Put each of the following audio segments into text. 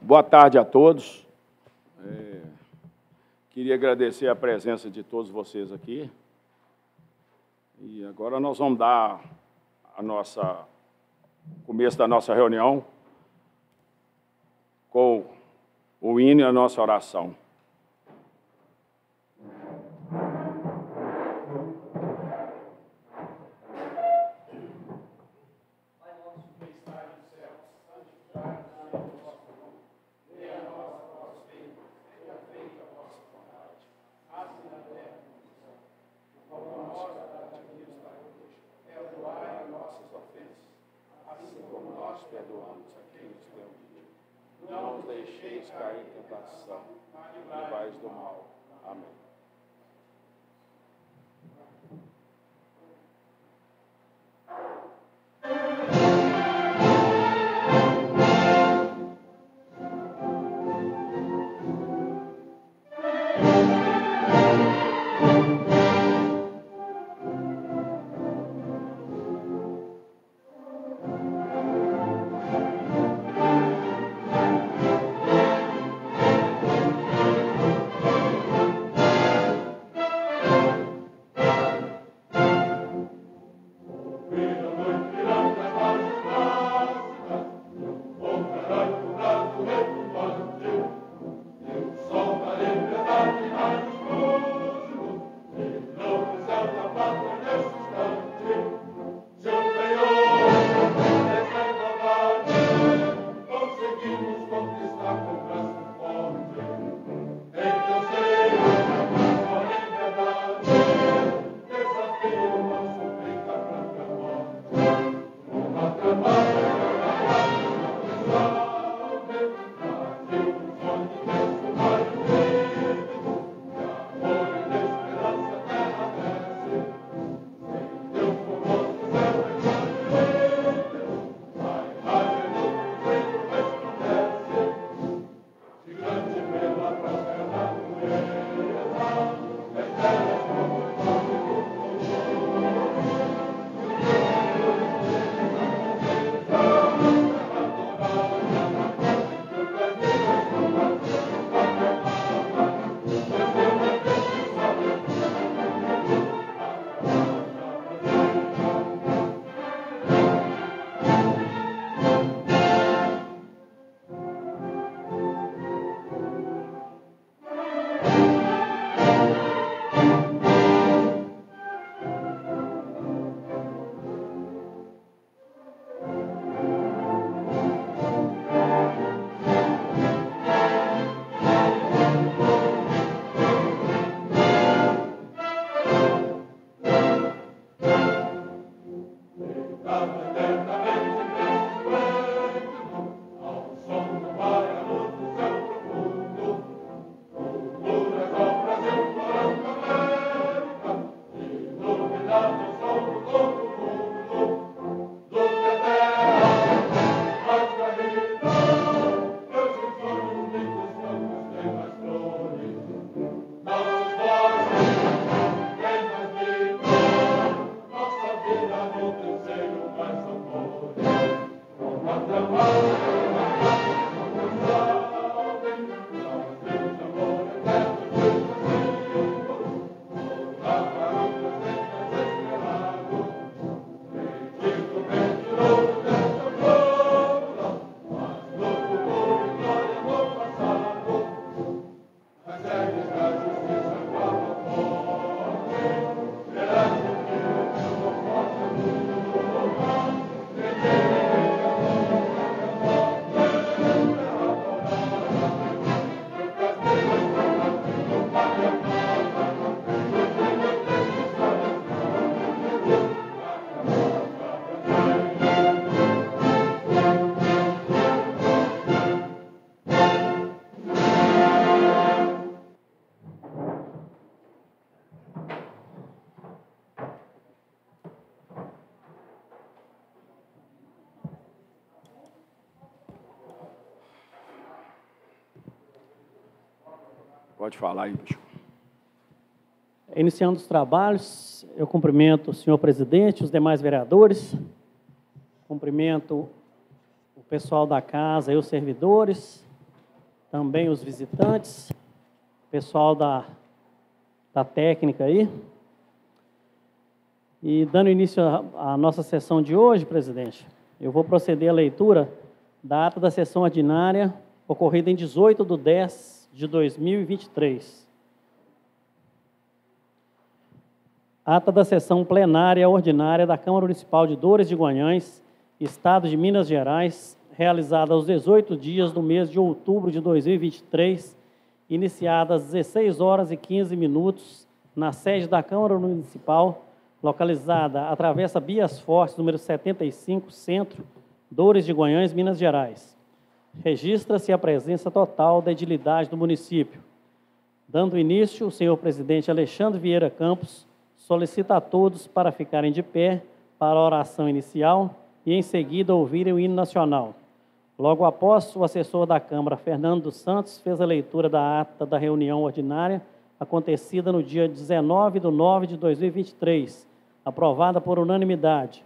Boa tarde a todos. Queria agradecer a presença de todos vocês aqui. E agora nós vamos dar o começo da nossa reunião com o hino e a nossa oração. Perdoamos a quem nos tem ofendido. Não nos deixeis cair em tentação, e livrai-nos do mal. Amém. Pode falar aí, Bispo. Iniciando os trabalhos, eu cumprimento o senhor presidente, os demais vereadores, cumprimento o pessoal da casa e os servidores, também os visitantes, pessoal da técnica aí. E dando início à nossa sessão de hoje, presidente, eu vou proceder à leitura da ata da sessão ordinária ocorrida em 18/10/2023. Ata da sessão plenária ordinária da Câmara Municipal de Dores de Guanhães, Estado de Minas Gerais, realizada aos 18 dias do mês de outubro de 2023, iniciada às 16h15, na sede da Câmara Municipal, localizada à Travessa Bias Fortes, número 75, Centro, Dores de Guanhães, Minas Gerais. Registra-se a presença total da edilidade do município. Dando início, o senhor presidente Alexandre Vieira Campos solicita a todos para ficarem de pé para a oração inicial e, em seguida, ouvirem o hino nacional. Logo após, o assessor da Câmara, Fernando dos Santos, fez a leitura da ata da reunião ordinária acontecida no dia 19/9/2023, aprovada por unanimidade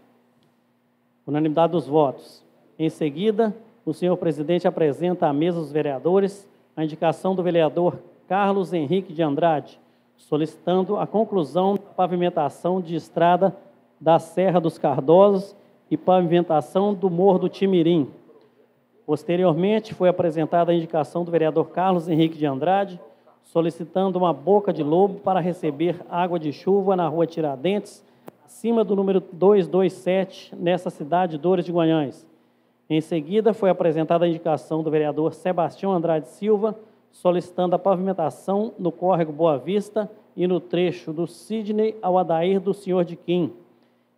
dos votos. Em seguida, o senhor presidente apresenta à mesa dos vereadores a indicação do vereador Carlos Henrique de Andrade, solicitando a conclusão da pavimentação de estrada da Serra dos Cardosos e pavimentação do Morro do Timirim. Posteriormente, foi apresentada a indicação do vereador Carlos Henrique de Andrade, solicitando uma boca de lobo para receber água de chuva na rua Tiradentes, acima do número 227, nessa cidade de Dores de Guanhães. Em seguida, foi apresentada a indicação do vereador Sebastião Andrade Silva, solicitando a pavimentação no córrego Boa Vista e no trecho do Sidney ao Adair do Senhor de Quim.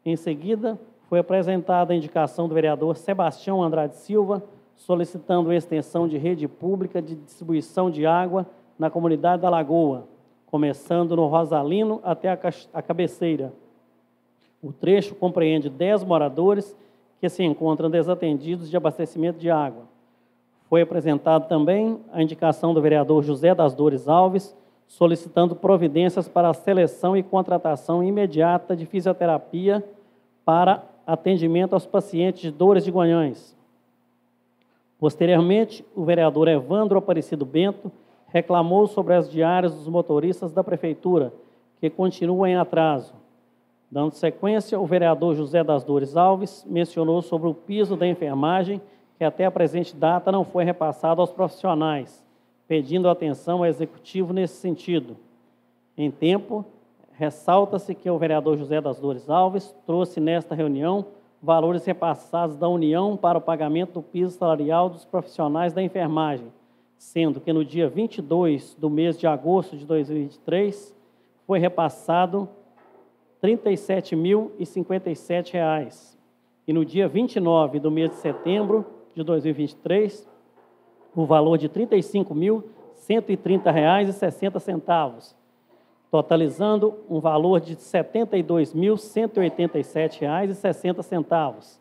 Em seguida, foi apresentada a indicação do vereador Sebastião Andrade Silva, solicitando a extensão de rede pública de distribuição de água na comunidade da Lagoa, começando no Rosalino até a cabeceira. O trecho compreende 10 moradores que se encontram desatendidos de abastecimento de água. Foi apresentado também a indicação do vereador José das Dores Alves, solicitando providências para a seleção e contratação imediata de fisioterapia para atendimento aos pacientes de Dores de Guanhães. Posteriormente, o vereador Evandro Aparecido Bento reclamou sobre as diárias dos motoristas da Prefeitura, que continuam em atraso. Dando sequência, o vereador José das Dores Alves mencionou sobre o piso da enfermagem, que até a presente data não foi repassado aos profissionais, pedindo atenção ao Executivo nesse sentido. Em tempo, ressalta-se que o vereador José das Dores Alves trouxe nesta reunião valores repassados da União para o pagamento do piso salarial dos profissionais da enfermagem, sendo que no dia 22 do mês de agosto de 2023 foi repassado R$ 37.057, e no dia 29 do mês de setembro de 2023, o valor de R$ 35.130,60, totalizando um valor de R$ 72.187,60.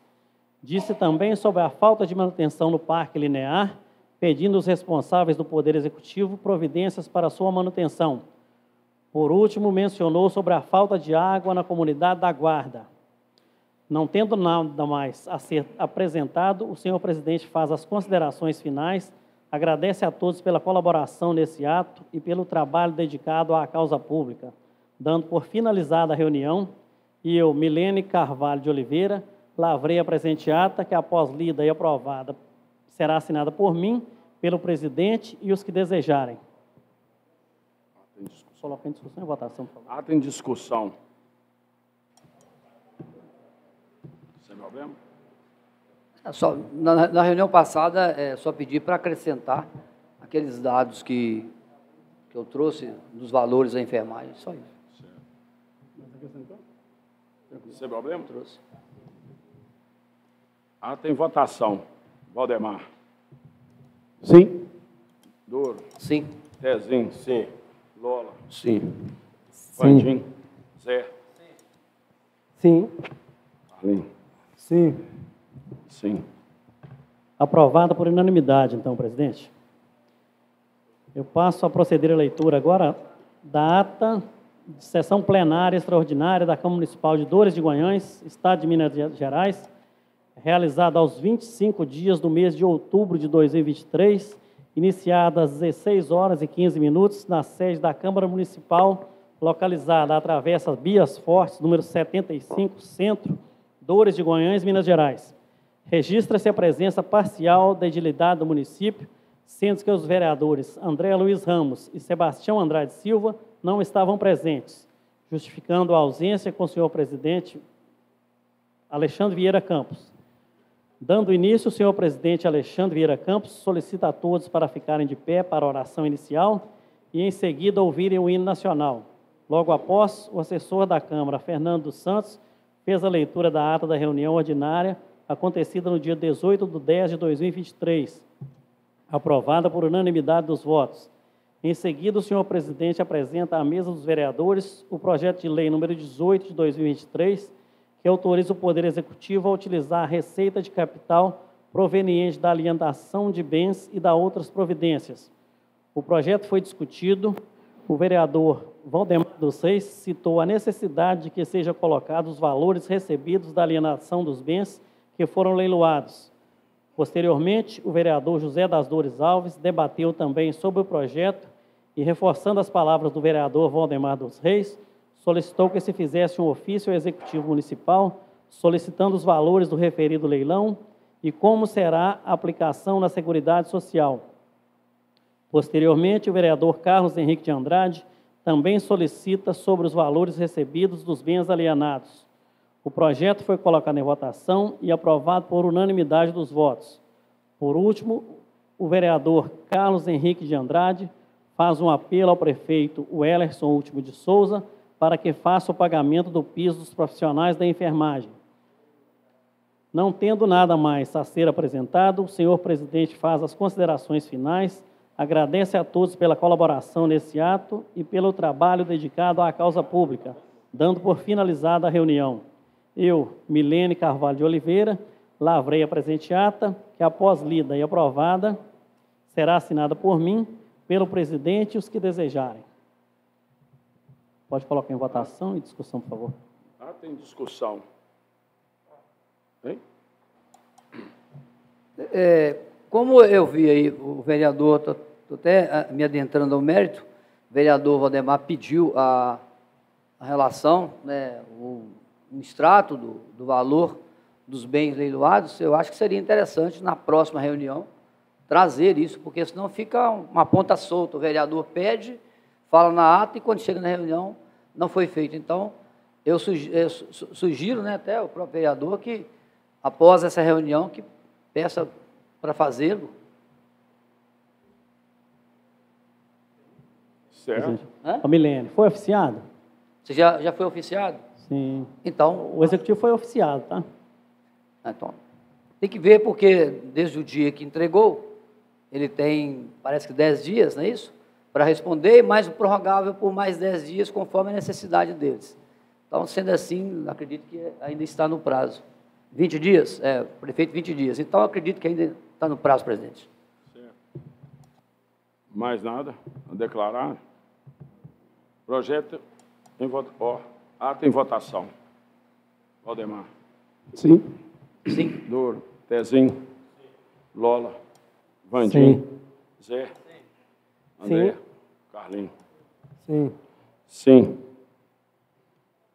Disse também sobre a falta de manutenção no Parque Linear, pedindo aos responsáveis do Poder Executivo providências para sua manutenção. Por último, mencionou sobre a falta de água na comunidade da Guarda. Não tendo nada mais a ser apresentado, o senhor presidente faz as considerações finais, agradece a todos pela colaboração nesse ato e pelo trabalho dedicado à causa pública, dando por finalizada a reunião, e eu, Milene Carvalho de Oliveira, lavrei a presente ata, que após lida e aprovada, será assinada por mim, pelo presidente e os que desejarem. Coloca em discussão e votação, por favor. Ata em discussão. Sem problema? Só, na reunião passada, só pedi para acrescentar aqueles dados que eu trouxe dos valores da enfermagem, só isso. Certo. Sem problema? Trouxe. Ata em votação. Valdemar. Sim. Duro. Sim. Tezinho. Sim. Lola. Sim. Pandim. Zé. Sim. Carlinhos. Sim. Sim. Aprovada por unanimidade, então, presidente. Eu passo a proceder à leitura agora da ata de sessão plenária extraordinária da Câmara Municipal de Dores de Guanhães, Estado de Minas Gerais, realizada aos 25 dias do mês de outubro de 2023, iniciada às 16 horas e 15 minutos, na sede da Câmara Municipal, localizada à Travessa Bias Fortes, número 75, Centro, Dores de Goiânia, Minas Gerais. Registra-se a presença parcial da edilidade do município, sendo que os vereadores André Luiz Ramos e Sebastião Andrade Silva não estavam presentes, justificando a ausência com o senhor presidente Alexandre Vieira Campos. Dando início, o senhor presidente Alexandre Vieira Campos solicita a todos para ficarem de pé para a oração inicial e, em seguida, ouvirem o hino nacional. Logo após, o assessor da Câmara, Fernando dos Santos, fez a leitura da ata da reunião ordinária acontecida no dia 18/10/2023, aprovada por unanimidade dos votos. Em seguida, o senhor presidente apresenta à mesa dos vereadores o projeto de lei número 18 de 2023, que autoriza o Poder Executivo a utilizar a receita de capital proveniente da alienação de bens e da outras providências. O projeto foi discutido. O vereador Valdemar dos Reis citou a necessidade de que sejam colocados os valores recebidos da alienação dos bens que foram leiloados. Posteriormente, o vereador José das Dores Alves debateu também sobre o projeto e, reforçando as palavras do vereador Valdemar dos Reis, solicitou que se fizesse um ofício ao Executivo Municipal solicitando os valores do referido leilão e como será a aplicação na Seguridade Social. Posteriormente, o vereador Carlos Henrique de Andrade também solicita sobre os valores recebidos dos bens alienados. O projeto foi colocado em votação e aprovado por unanimidade dos votos. Por último, o vereador Carlos Henrique de Andrade faz um apelo ao prefeito Wellerson Último de Souza para que faça o pagamento do piso dos profissionais da enfermagem. Não tendo nada mais a ser apresentado, o senhor presidente faz as considerações finais, agradece a todos pela colaboração nesse ato e pelo trabalho dedicado à causa pública, dando por finalizada a reunião. Eu, Milene Carvalho de Oliveira, lavrei a presente ata, que após lida e aprovada, será assinada por mim, pelo presidente e os que desejarem. Pode colocar em votação e discussão, por favor. Ah, tem discussão. Tem? Como eu vi aí o vereador, estou até me adentrando ao mérito, o vereador Valdemar pediu a relação, né, um extrato do valor dos bens leiloados. Eu acho que seria interessante, na próxima reunião, trazer isso, porque senão fica uma ponta solta. O vereador pede, fala na ata e quando chega na reunião não foi feito. Então, eu sugiro, né, até o próprio vereador, que após essa reunião, que peça para fazê-lo. Certo. Ô, Milene, foi oficiado? Você já foi oficiado? Sim. Então, o Executivo foi oficiado, tá? Então, tem que ver, porque desde o dia que entregou, ele tem, parece que 10 dias, não é isso? Para responder, mais o prorrogável por mais 10 dias, conforme a necessidade deles. Então, sendo assim, acredito que ainda está no prazo. 20 dias? Prefeito, 20 dias. Então, acredito que ainda está no prazo, presidente. Certo. Mais nada a declarar? Projeto em votação. Ato em votação. Valdemar. Sim. Sim. Douro. Tezinho. Lola. Vandinho. Zé. André. Carlinhos. Sim. Sim.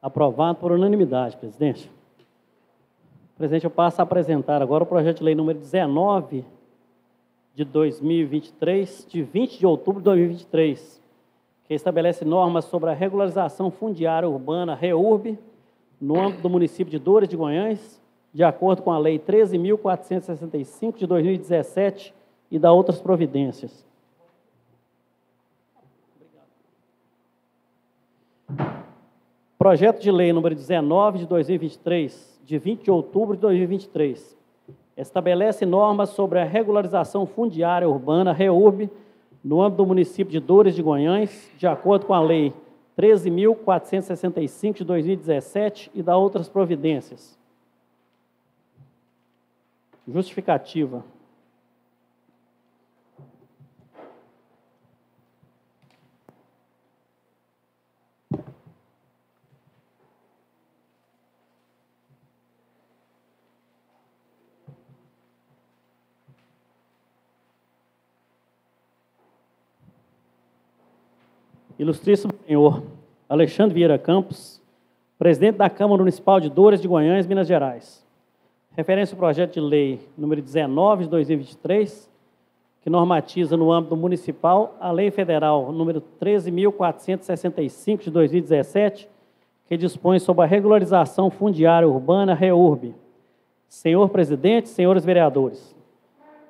Aprovado por unanimidade, presidente. Presidente, eu passo a apresentar agora o projeto de lei número 19 de 2023, de 20 de outubro de 2023, que estabelece normas sobre a regularização fundiária urbana REURB no âmbito do município de Dores de Goiânia, de acordo com a Lei 13.465 de 2017 e da outras providências. Projeto de lei número 19 de 2023, de 20 de outubro de 2023, estabelece normas sobre a regularização fundiária urbana REURB no âmbito do município de Dores de Goiânia, de acordo com a Lei 13.465 de 2017 e da outras providências. Justificativa. Ilustríssimo senhor Alexandre Vieira Campos, presidente da Câmara Municipal de Dores de Guanhães, Minas Gerais. Referência ao projeto de lei número 19 de 2023, que normatiza no âmbito municipal a Lei Federal número 13.465 de 2017, que dispõe sobre a regularização fundiária urbana REURB. Senhor presidente, senhores vereadores,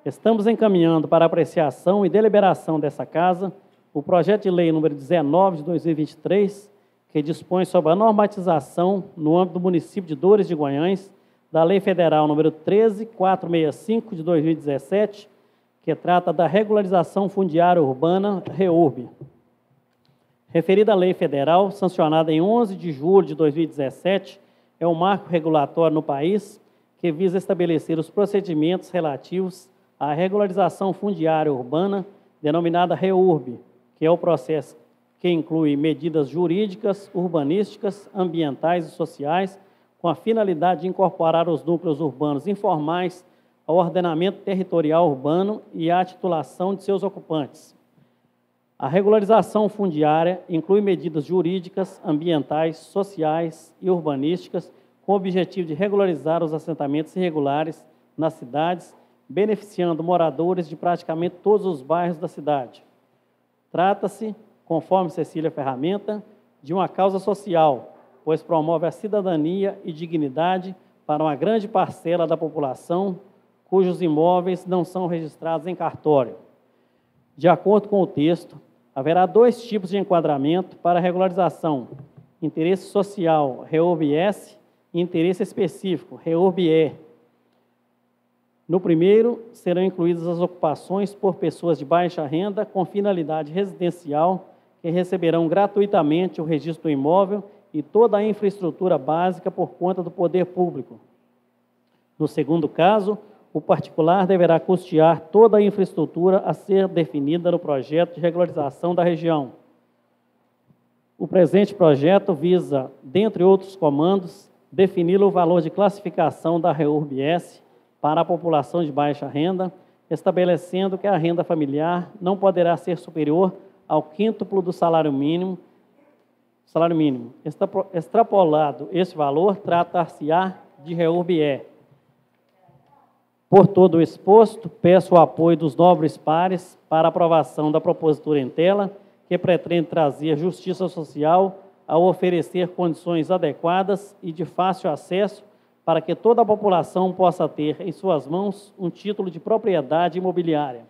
estamos encaminhando para apreciação e deliberação dessa Casa o projeto de lei número 19 de 2023, que dispõe sobre a normatização no âmbito do município de Dores de Guanhães da Lei Federal número 13.465 de 2017, que trata da regularização fundiária urbana REURB. Referida à lei federal, sancionada em 11 de julho de 2017, é um marco regulatório no país que visa estabelecer os procedimentos relativos à regularização fundiária urbana, denominada REURB, que é o processo que inclui medidas jurídicas, urbanísticas, ambientais e sociais, com a finalidade de incorporar os núcleos urbanos informais ao ordenamento territorial urbano e à titulação de seus ocupantes. A regularização fundiária inclui medidas jurídicas, ambientais, sociais e urbanísticas com o objetivo de regularizar os assentamentos irregulares nas cidades, beneficiando moradores de praticamente todos os bairros da cidade. Trata-se, conforme Cecília Ferramenta, de uma causa social, pois promove a cidadania e dignidade para uma grande parcela da população cujos imóveis não são registrados em cartório. De acordo com o texto, haverá dois tipos de enquadramento para a regularização: interesse social, REURB-S, e interesse específico, REURB-E. No primeiro, serão incluídas as ocupações por pessoas de baixa renda com finalidade residencial, que receberão gratuitamente o registro do imóvel e toda a infraestrutura básica por conta do poder público. No segundo caso, o particular deverá custear toda a infraestrutura a ser definida no projeto de regularização da região. O presente projeto visa, dentre outros comandos, definir o valor de classificação da REURB-S para a população de baixa renda, estabelecendo que a renda familiar não poderá ser superior ao quíntuplo do salário mínimo. Extrapolado esse valor, tratar-se-á de REURB-E. Por todo o exposto, peço o apoio dos nobres pares para a aprovação da propositura em tela, que pretende trazer justiça social ao oferecer condições adequadas e de fácil acesso para que toda a população possa ter em suas mãos um título de propriedade imobiliária.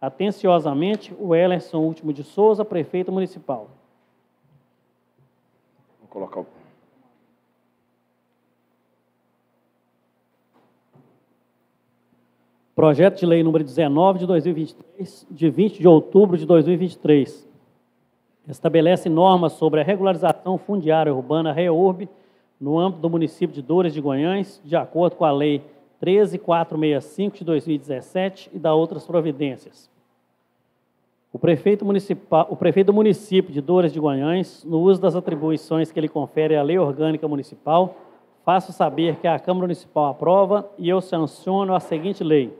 Atenciosamente, o Ellerson Último de Souza, prefeito municipal. Vou colocar o... Projeto de lei número 19 de 2023, de 20 de outubro de 2023. Estabelece normas sobre a regularização fundiária urbana REURB no âmbito do município de Dores de Guanhães, de acordo com a Lei 13.465 de 2017 e da outras providências. O prefeito do município de Dores de Guanhães, no uso das atribuições que lhe confere a Lei Orgânica Municipal, faço saber que a Câmara Municipal aprova e eu sanciono a seguinte lei.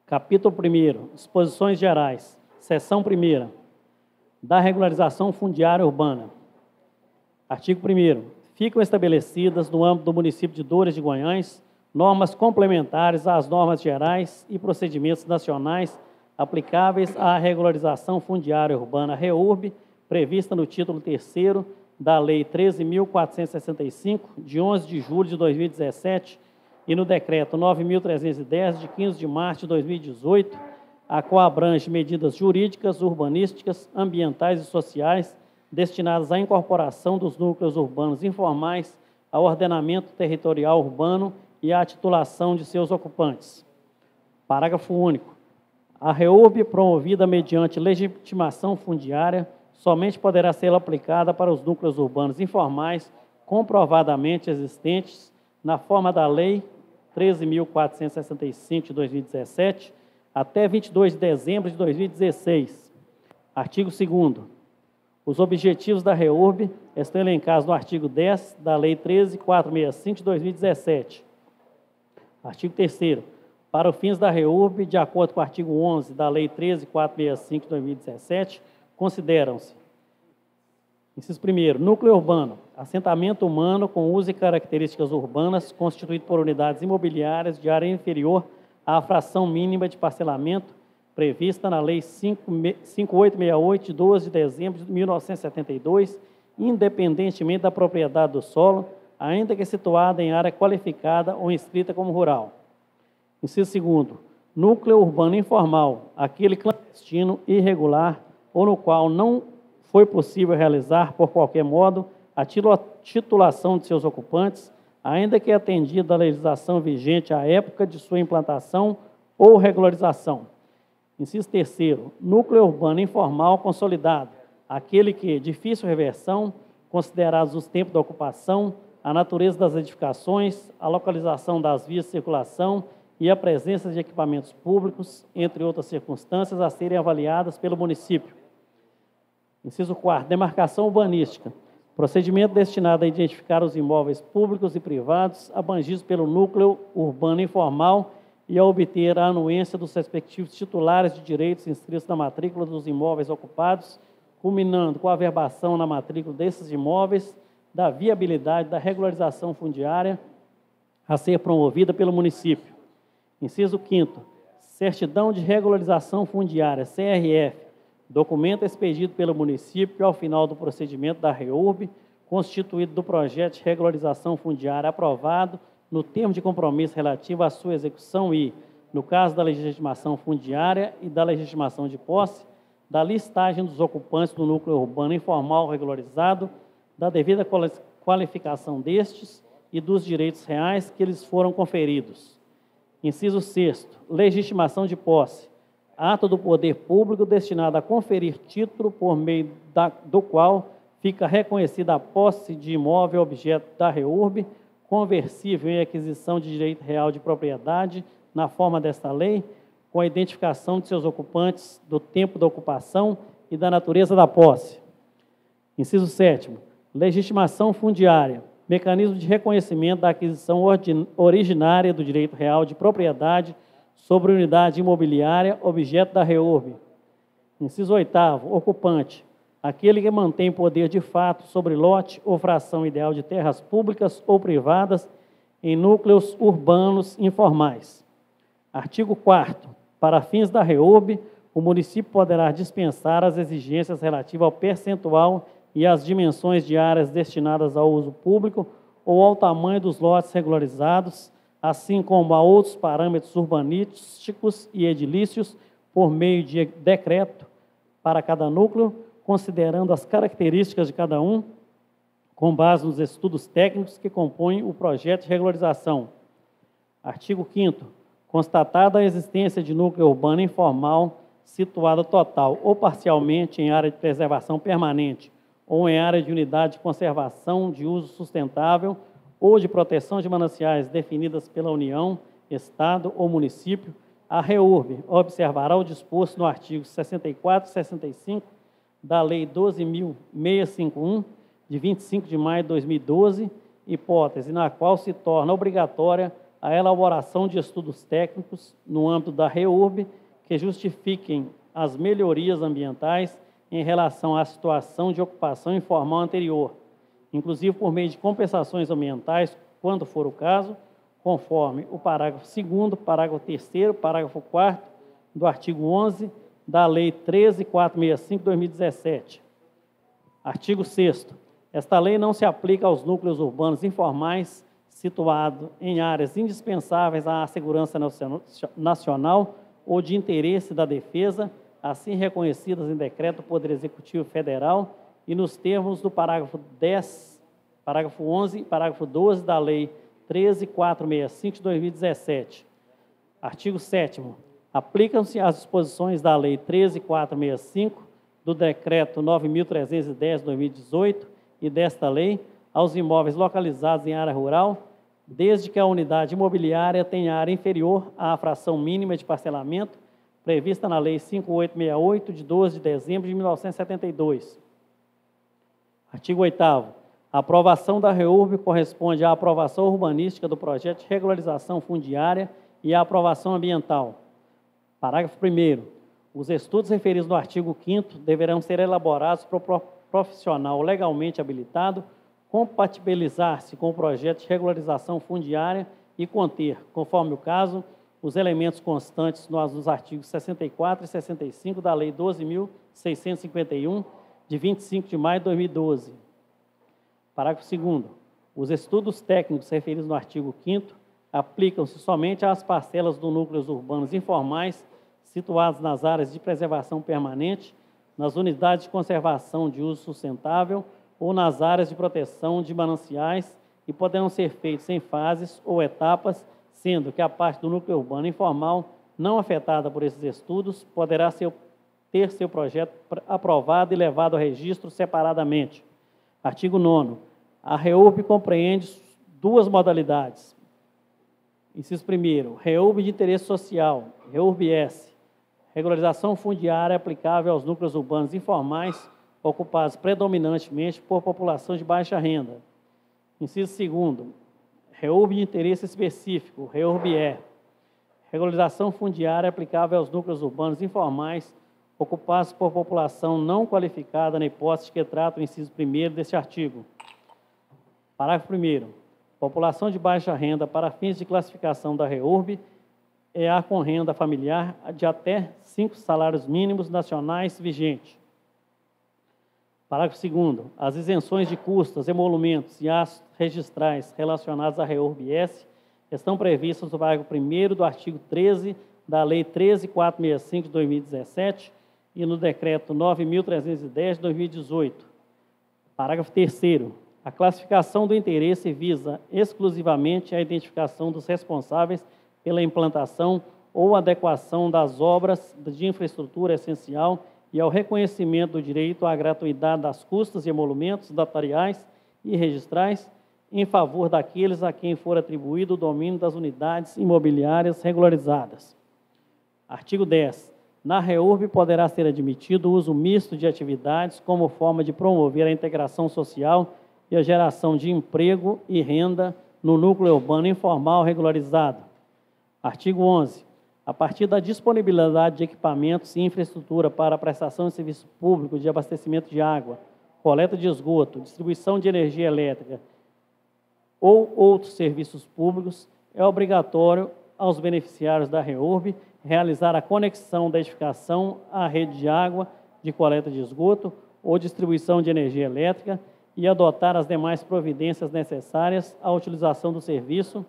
Capítulo 1º, Disposições Gerais, Seção 1ª, da regularização fundiária urbana. Artigo 1º. Ficam estabelecidas, no âmbito do município de Dores de Guanhães, normas complementares às normas gerais e procedimentos nacionais aplicáveis à regularização fundiária urbana REURB, prevista no título 3º da Lei 13.465, de 11 de julho de 2017, e no Decreto 9.310, de 15 de março de 2018, a qual abrange medidas jurídicas, urbanísticas, ambientais e sociais destinadas à incorporação dos núcleos urbanos informais ao ordenamento territorial urbano e à titulação de seus ocupantes. Parágrafo único. A REURB, promovida mediante legitimação fundiária, somente poderá ser aplicada para os núcleos urbanos informais comprovadamente existentes na forma da Lei 13.465 de 2017 até 22 de dezembro de 2016. Artigo 2º. Os objetivos da REURB estão elencados no artigo 10 da Lei 13.465 de 2017. Artigo 3º. Para os fins da REURB, de acordo com o artigo 11 da Lei 13.465 de 2017, consideram-se: inciso 1º, núcleo urbano, assentamento humano com uso e características urbanas, constituído por unidades imobiliárias de área inferior à fração mínima de parcelamento prevista na Lei 5868, de 12 de dezembro de 1972, independentemente da propriedade do solo, ainda que situada em área qualificada ou inscrita como rural. Inciso 2º, núcleo urbano informal, aquele clandestino, irregular, ou no qual não foi possível realizar, por qualquer modo, a titulação de seus ocupantes, ainda que atendida a legislação vigente à época de sua implantação ou regularização. Inciso 3º, núcleo urbano informal consolidado, aquele que, difícil reversão, considerados os tempos da ocupação, a natureza das edificações, a localização das vias de circulação e a presença de equipamentos públicos, entre outras circunstâncias, a serem avaliadas pelo município. Inciso 4º, demarcação urbanística, procedimento destinado a identificar os imóveis públicos e privados abrangidos pelo núcleo urbano informal e a obter a anuência dos respectivos titulares de direitos inscritos na matrícula dos imóveis ocupados, culminando com a averbação na matrícula desses imóveis da viabilidade da regularização fundiária a ser promovida pelo município. Inciso 5º, certidão de regularização fundiária, CRF, documento expedido pelo município ao final do procedimento da REURB, constituído do projeto de regularização fundiária aprovado no termo de compromisso relativo à sua execução e, no caso da legitimação fundiária e da legitimação de posse, da listagem dos ocupantes do núcleo urbano informal regularizado, da devida qualificação destes e dos direitos reais que lhes foram conferidos. Inciso 6º, legitimação de posse, ato do poder público destinado a conferir título por meio do qual fica reconhecida a posse de imóvel objeto da REURB, conversível em aquisição de direito real de propriedade, na forma desta lei, com a identificação de seus ocupantes, do tempo da ocupação e da natureza da posse. Inciso 7º, legitimação fundiária, mecanismo de reconhecimento da aquisição originária do direito real de propriedade sobre unidade imobiliária, objeto da REURB. Inciso 8º, ocupante, aquele que mantém poder de fato sobre lote ou fração ideal de terras públicas ou privadas em núcleos urbanos informais. Artigo 4º, para fins da REURB, o município poderá dispensar as exigências relativas ao percentual e às dimensões de áreas destinadas ao uso público ou ao tamanho dos lotes regularizados, assim como a outros parâmetros urbanísticos e edilícios, por meio de decreto para cada núcleo, considerando as características de cada um, com base nos estudos técnicos que compõem o projeto de regularização. Artigo 5º, constatada a existência de núcleo urbano informal situado total ou parcialmente em área de preservação permanente ou em área de unidade de conservação de uso sustentável ou de proteção de mananciais definidas pela União, Estado ou município, a REURB observará o disposto no artigo 64 e 65 da Lei 12.651, de 25 de maio de 2012, hipótese na qual se torna obrigatória a elaboração de estudos técnicos no âmbito da REURB que justifiquem as melhorias ambientais em relação à situação de ocupação informal anterior, inclusive por meio de compensações ambientais, quando for o caso, conforme o parágrafo 2º, parágrafo 3º, parágrafo 4º do artigo 11 da Lei 13.465 de 2017. Artigo 6º. Esta lei não se aplica aos núcleos urbanos informais situados em áreas indispensáveis à segurança nacional ou de interesse da defesa, assim reconhecidas em decreto do Poder Executivo Federal e nos termos do parágrafo 10, parágrafo 11 e parágrafo 12 da Lei 13.465 de 2017. Artigo 7º. Aplicam-se as disposições da Lei 13.465, do Decreto 9.310 de 2018 e desta lei aos imóveis localizados em área rural, desde que a unidade imobiliária tenha área inferior à fração mínima de parcelamento prevista na Lei 5868, de 12 de dezembro de 1972. Artigo 8º. A aprovação da REURB corresponde à aprovação urbanística do projeto de regularização fundiária e à aprovação ambiental. Parágrafo 1º. Os estudos referidos no artigo 5º deverão ser elaborados por profissional legalmente habilitado, compatibilizar-se com o projeto de regularização fundiária e conter, conforme o caso, os elementos constantes nos artigos 64 e 65 da Lei 12.651, de 25 de maio de 2012. Parágrafo 2º. Os estudos técnicos referidos no artigo 5º aplicam-se somente às parcelas dos núcleos urbanos informais situados nas áreas de preservação permanente, nas unidades de conservação de uso sustentável ou nas áreas de proteção de mananciais e poderão ser feitos em fases ou etapas, sendo que a parte do núcleo urbano informal não afetada por esses estudos poderá ter seu projeto aprovado e levado ao registro separadamente. Artigo 9º. A REURB compreende duas modalidades. Inciso 1º, REURB de interesse social, REURB-S, regularização fundiária aplicável aos núcleos urbanos informais ocupados predominantemente por população de baixa renda. Inciso 2º, REURB de interesse específico, REURB-E, regularização fundiária aplicável aos núcleos urbanos informais ocupados por população não qualificada na hipótese que trata o inciso 1º deste artigo. Parágrafo 1º. População de baixa renda para fins de classificação da REURB é a com renda familiar de até 5 salários mínimos nacionais vigente. Parágrafo 2º. As isenções de custas, emolumentos e atos registrais relacionados à REURB-S estão previstas no parágrafo 1º do artigo 13 da Lei 13.465 de 2017 e no Decreto 9.310 de 2018. Parágrafo 3º. A classificação do interesse visa exclusivamente a identificação dos responsáveis pela implantação ou adequação das obras de infraestrutura essencial e ao reconhecimento do direito à gratuidade das custas e emolumentos notariais e registrais em favor daqueles a quem for atribuído o domínio das unidades imobiliárias regularizadas. Artigo 10. Na REURB poderá ser admitido o uso misto de atividades como forma de promover a integração social e a geração de emprego e renda no núcleo urbano informal regularizado. Artigo 11. A partir da disponibilidade de equipamentos e infraestrutura para a prestação de serviço público de abastecimento de água, coleta de esgoto, distribuição de energia elétrica ou outros serviços públicos, é obrigatório aos beneficiários da REURB realizar a conexão da edificação à rede de água, de coleta de esgoto ou distribuição de energia elétrica e adotar as demais providências necessárias à utilização do serviço,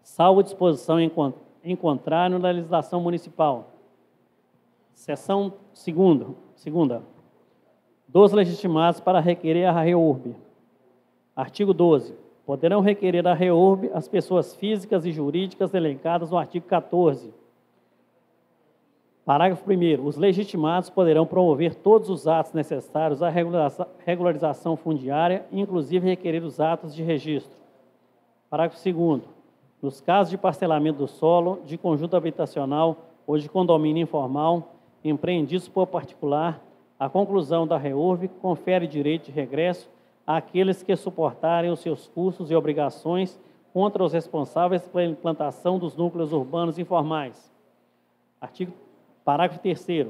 salvo disposição em contrário na legislação municipal. Seção segunda. Dos legitimados para requerer a REURB. Artigo 12. Poderão requerer a REURB as pessoas físicas e jurídicas elencadas no artigo 14. Parágrafo 1º. Os legitimados poderão promover todos os atos necessários à regularização fundiária, inclusive requerer os atos de registro. Parágrafo 2º. Nos casos de parcelamento do solo, de conjunto habitacional ou de condomínio informal, empreendidos por particular, a conclusão da REURB confere direito de regresso àqueles que suportarem os seus custos e obrigações contra os responsáveis pela implantação dos núcleos urbanos informais. Parágrafo 3º.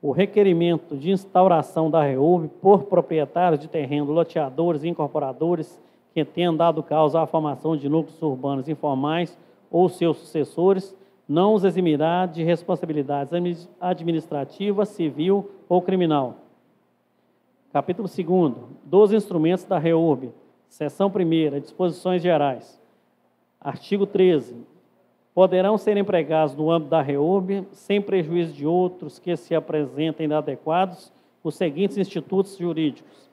O requerimento de instauração da REURB por proprietários de terreno, loteadores e incorporadores que tenham dado causa à formação de núcleos urbanos informais ou seus sucessores não os eximirá de responsabilidades administrativa, civil ou criminal. Capítulo 2º. Dos instrumentos da REURB. Seção 1ª. Disposições gerais. Artigo 13. Poderão ser empregados no âmbito da REURB, sem prejuízo de outros que se apresentem inadequados, os seguintes institutos jurídicos.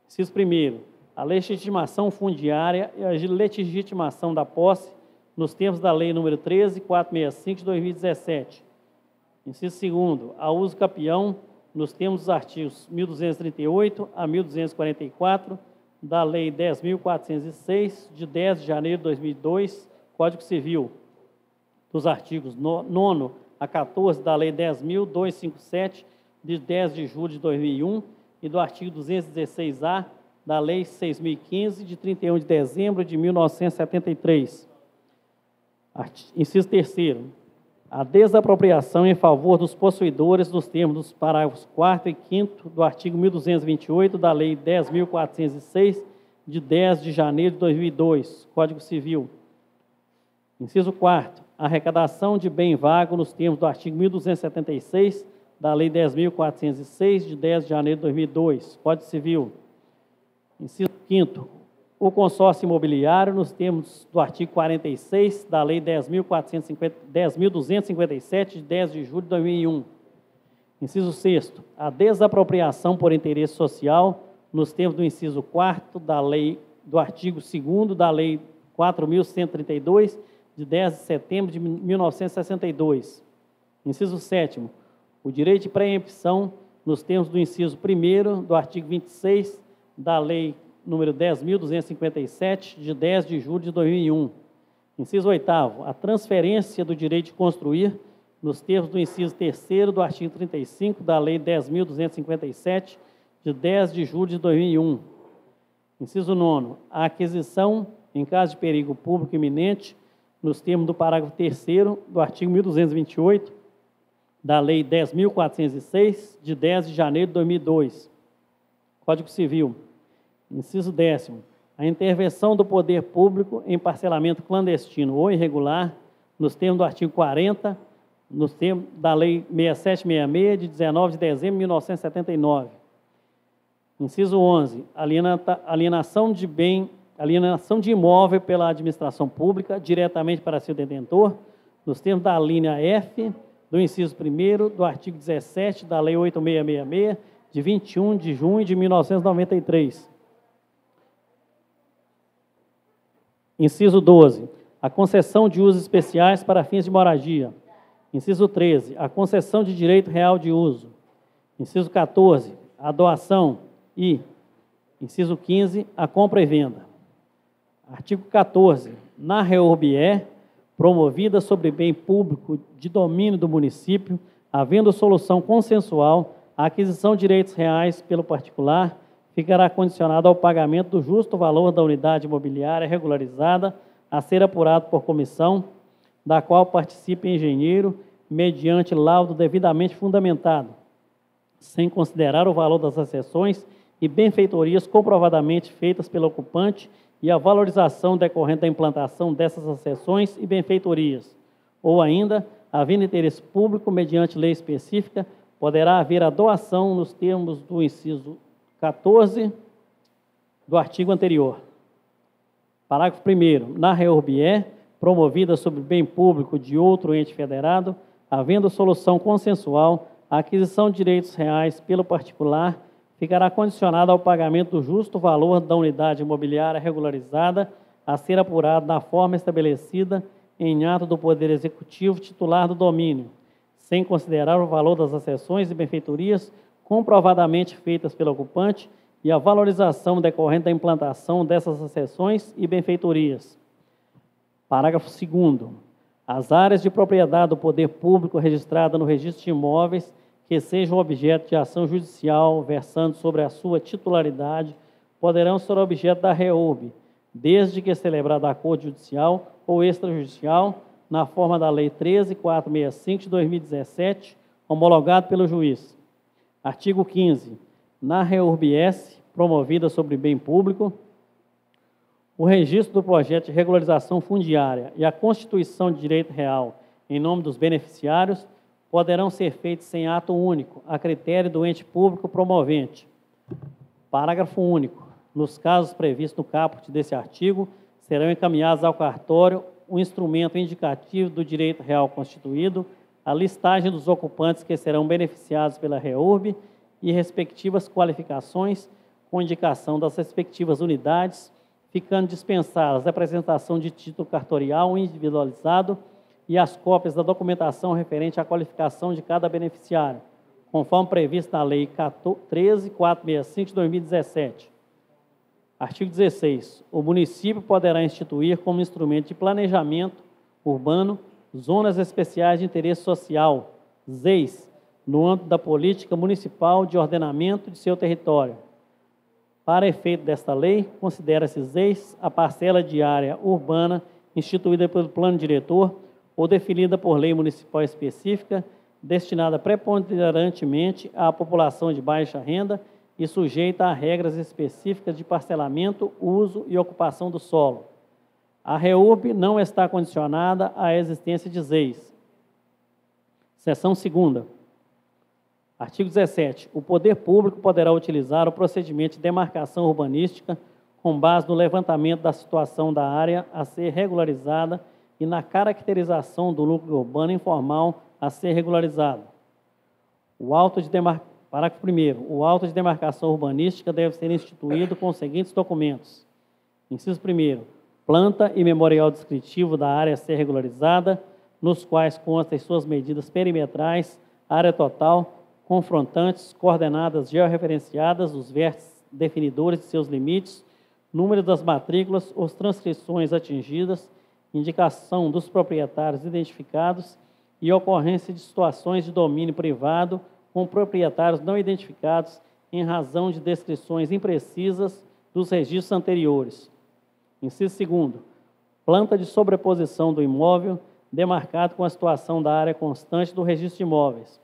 Inciso 1º. A legitimação fundiária e a legitimação da posse nos termos da Lei nº 13.465 de 2017. Inciso 2º. A uso capião nos termos dos artigos 1238 a 1244 da Lei 10.406 de 10 de janeiro de 2002, Código Civil. Dos artigos 9º a 14 da Lei 10.257, de 10 de julho de 2001, e do artigo 216-A da Lei 6.015, de 31 de dezembro de 1973. Inciso 3º. a desapropriação em favor dos possuidores dos termos dos parágrafos 4º e 5º do artigo 1228 da Lei 10.406, de 10 de janeiro de 2002, Código Civil. Inciso 4º, arrecadação de bem vago nos termos do artigo 1276 da Lei 10.406, de 10 de janeiro de 2002, Código Civil. Inciso 5º, o consórcio imobiliário nos termos do artigo 46 da Lei 10.257, de 10 de julho de 2001. Inciso 6º, a desapropriação por interesse social nos termos do inciso 4º da Lei, do artigo 2º da Lei 4.132, de 10 de setembro de 1962. Inciso 7º, o direito de preempção nos termos do inciso 1º do artigo 26 da Lei número 10.257, de 10 de julho de 2001. Inciso 8º, a transferência do direito de construir nos termos do inciso 3º do artigo 35 da Lei 10.257, de 10 de julho de 2001. Inciso 9º, a aquisição, em caso de perigo público iminente, nos termos do parágrafo 3º do artigo 1228 da Lei 10.406, de 10 de janeiro de 2002. Código Civil. Inciso 10º, a intervenção do poder público em parcelamento clandestino ou irregular, nos termos do artigo 40, nos termos da Lei 6766, de 19 de dezembro de 1979. Inciso 11, alienação de imóvel pela administração pública, diretamente para seu detentor, nos termos da linha F, do inciso 1º, do artigo 17 da Lei 8666, de 21 de junho de 1993. Inciso 12, a concessão de usos especiais para fins de moradia. Inciso 13, a concessão de direito real de uso. Inciso 14, a doação e, inciso 15, a compra e venda. Artigo 14, na REURB-E, promovida sobre bem público de domínio do município, havendo solução consensual, a aquisição de direitos reais pelo particular ficará condicionada ao pagamento do justo valor da unidade imobiliária regularizada a ser apurado por comissão, da qual participe engenheiro, mediante laudo devidamente fundamentado, sem considerar o valor das acessões e benfeitorias comprovadamente feitas pelo ocupante e a valorização decorrente da implantação dessas acessões e benfeitorias, ou ainda, havendo interesse público mediante lei específica, poderá haver a doação nos termos do inciso 14 do artigo anterior. Parágrafo 1º. Na REURB-E, promovida sobre bem público de outro ente federado, havendo solução consensual, a aquisição de direitos reais pelo particular ficará condicionada ao pagamento do justo valor da unidade imobiliária regularizada a ser apurado na forma estabelecida em ato do Poder Executivo titular do domínio, sem considerar o valor das acessões e benfeitorias comprovadamente feitas pelo ocupante e a valorização decorrente da implantação dessas acessões e benfeitorias. Parágrafo 2º. As áreas de propriedade do poder público registrada no registro de imóveis que sejam objeto de ação judicial versando sobre a sua titularidade poderão ser objeto da REURB, desde que celebrado acordo judicial ou extrajudicial, na forma da Lei 13.465 de 2017, homologado pelo juiz. Artigo 15. Na REURB-S, promovida sobre bem público, o registro do projeto de regularização fundiária e a constituição de direito real em nome dos beneficiários poderão ser feitos sem ato único, a critério do ente público promovente. Parágrafo único. Nos casos previstos no caput desse artigo, serão encaminhados ao cartório o instrumento indicativo do direito real constituído, a listagem dos ocupantes que serão beneficiados pela REURB e respectivas qualificações, com indicação das respectivas unidades, ficando dispensadas a apresentação de título cartorial individualizado e as cópias da documentação referente à qualificação de cada beneficiário, conforme previsto na Lei 13.465 de 2017. Artigo 16. O município poderá instituir como instrumento de planejamento urbano zonas especiais de interesse social, ZEIS, no âmbito da política municipal de ordenamento de seu território. Para efeito desta lei, considera-se ZEIS a parcela de área urbana instituída pelo plano diretor ou definida por lei municipal específica, destinada preponderantemente à população de baixa renda e sujeita a regras específicas de parcelamento, uso e ocupação do solo. A REURB não está condicionada à existência de ZEIs. Seção 2ª. Artigo 17. O poder público poderá utilizar o procedimento de demarcação urbanística com base no levantamento da situação da área a ser regularizada e na caracterização do núcleo urbano informal a ser regularizado. Parágrafo 1º. O auto de demarcação urbanística deve ser instituído com os seguintes documentos. Inciso 1º. Planta e memorial descritivo da área a ser regularizada, nos quais constem suas medidas perimetrais, área total, confrontantes, coordenadas georreferenciadas, os vértices definidores de seus limites, número das matrículas ou transcrições atingidas, indicação dos proprietários identificados e ocorrência de situações de domínio privado com proprietários não identificados em razão de descrições imprecisas dos registros anteriores. Inciso 2º. Planta de sobreposição do imóvel demarcado com a situação da área constante do registro de imóveis.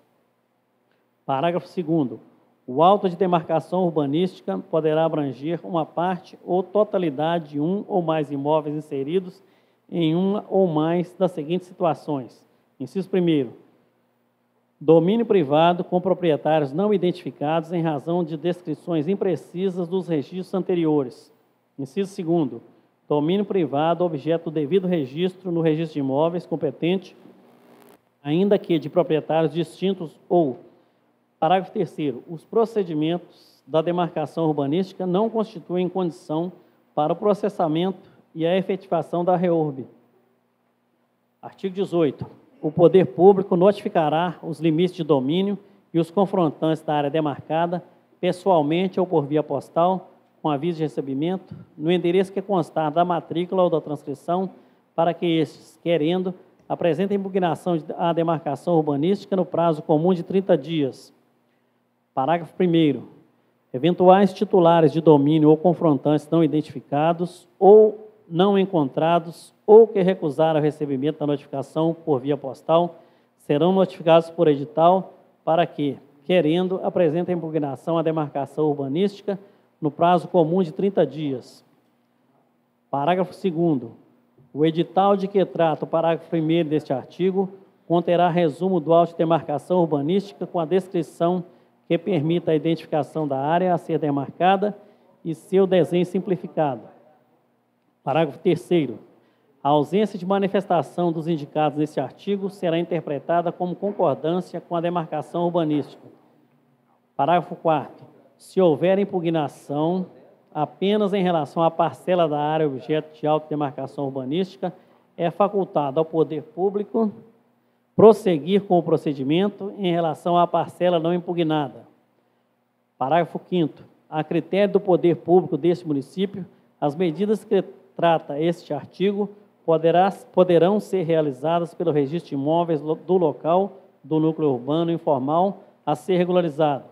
Parágrafo 2º. O auto de demarcação urbanística poderá abranger uma parte ou totalidade de um ou mais imóveis inseridos em uma ou mais das seguintes situações. Inciso 1º. Domínio privado com proprietários não identificados em razão de descrições imprecisas dos registros anteriores. Inciso 2º. Domínio privado objeto do devido registro no registro de imóveis competente, ainda que de proprietários distintos ou... Parágrafo 3º. Os procedimentos da demarcação urbanística não constituem condição para o processamento e a efetivação da REURB. Artigo 18. O poder público notificará os limites de domínio e os confrontantes da área demarcada, pessoalmente ou por via postal, com aviso de recebimento, no endereço que constar da matrícula ou da transcrição, para que estes, querendo, apresentem impugnação à demarcação urbanística no prazo comum de 30 dias. Parágrafo 1º. Eventuais titulares de domínio ou confrontantes não identificados ou não encontrados ou que recusaram o recebimento da notificação por via postal serão notificados por edital para que, querendo, apresentem impugnação à demarcação urbanística no prazo comum de 30 dias. Parágrafo 2º. O edital de que trata o parágrafo 1º deste artigo conterá resumo do auto de demarcação urbanística com a descrição que permita a identificação da área a ser demarcada e seu desenho simplificado. Parágrafo 3º. A ausência de manifestação dos indicados neste artigo será interpretada como concordância com a demarcação urbanística. Parágrafo 4º. Se houver impugnação apenas em relação à parcela da área objeto de autodemarcação urbanística, é facultado ao poder público prosseguir com o procedimento em relação à parcela não impugnada. Parágrafo 5º. A critério do poder público deste município, as medidas que trata este artigo poderão ser realizadas pelo registro de imóveis do local do núcleo urbano informal a ser regularizado.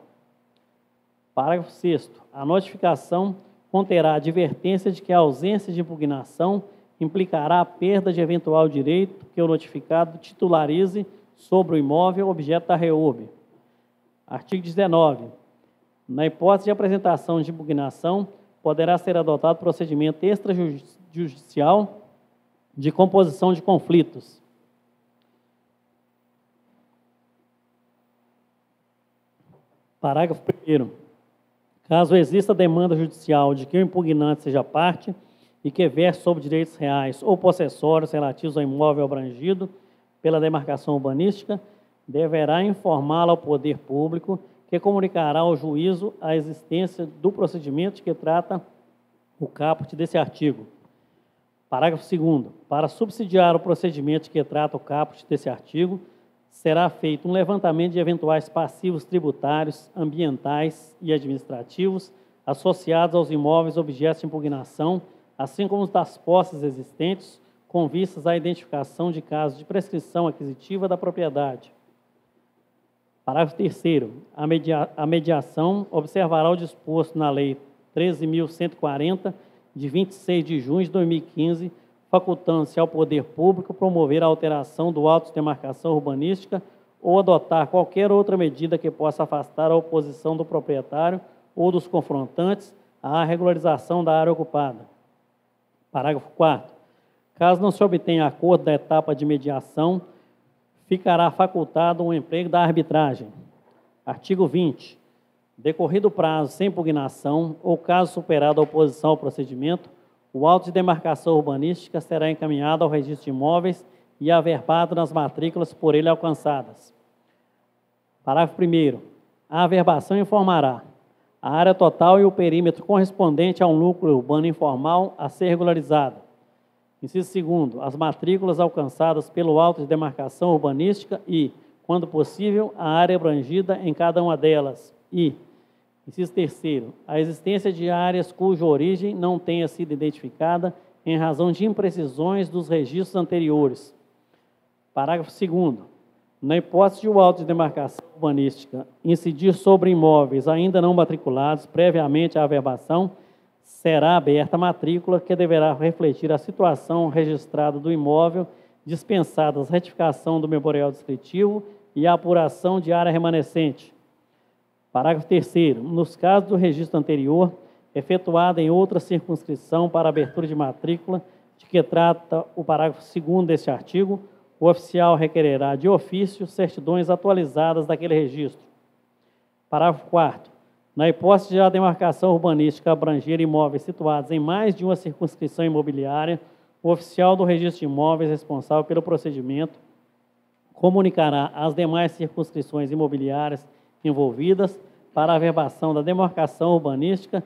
Parágrafo 6º. A notificação conterá advertência de que a ausência de impugnação implicará a perda de eventual direito que o notificado titularize sobre o imóvel objeto da REURB. Artigo 19. Na hipótese de apresentação de impugnação, poderá ser adotado procedimento extrajudicial de composição de conflitos. Parágrafo 1º. Caso exista demanda judicial de que o impugnante seja parte e que verse sobre direitos reais ou possessórios relativos ao imóvel abrangido pela demarcação urbanística, deverá informá-lo ao poder público, que comunicará ao juízo a existência do procedimento de que trata o caput desse artigo. Parágrafo 2º. Para subsidiar o procedimento de que trata o caput desse artigo, será feito um levantamento de eventuais passivos tributários, ambientais e administrativos associados aos imóveis objetos de impugnação, assim como os das posses existentes, com vistas à identificação de casos de prescrição aquisitiva da propriedade. Parágrafo 3º. A mediação observará o disposto na Lei 13.140, de 26 de junho de 2015, facultando-se ao poder público promover a alteração do auto de demarcação urbanística ou adotar qualquer outra medida que possa afastar a oposição do proprietário ou dos confrontantes à regularização da área ocupada. Parágrafo 4º. Caso não se obtenha acordo da etapa de mediação, ficará facultado um emprego da arbitragem. Artigo 20. Decorrido o prazo sem impugnação ou caso superada a oposição ao procedimento, o auto de demarcação urbanística será encaminhado ao registro de imóveis e averbado nas matrículas por ele alcançadas. Parágrafo 1º. A averbação informará a área total e o perímetro correspondente a um núcleo urbano informal a ser regularizado. Inciso 2º. As matrículas alcançadas pelo auto de demarcação urbanística e, quando possível, a área abrangida em cada uma delas. E, inciso 3º. A existência de áreas cuja origem não tenha sido identificada em razão de imprecisões dos registros anteriores. Parágrafo 2º. Na hipótese de o auto de demarcação urbanística incidir sobre imóveis ainda não matriculados previamente à averbação, será aberta a matrícula que deverá refletir a situação registrada do imóvel, dispensadas a retificação do memorial descritivo e a apuração de área remanescente. Parágrafo 3º. Nos casos do registro anterior, efetuada em outra circunscrição para abertura de matrícula, de que trata o parágrafo 2º deste artigo, o oficial requererá de ofício certidões atualizadas daquele registro. Parágrafo 4º. Na hipótese de a demarcação urbanística abranger imóveis situados em mais de uma circunscrição imobiliária, o oficial do registro de imóveis responsável pelo procedimento comunicará às demais circunscrições imobiliárias envolvidas para a averbação da demarcação urbanística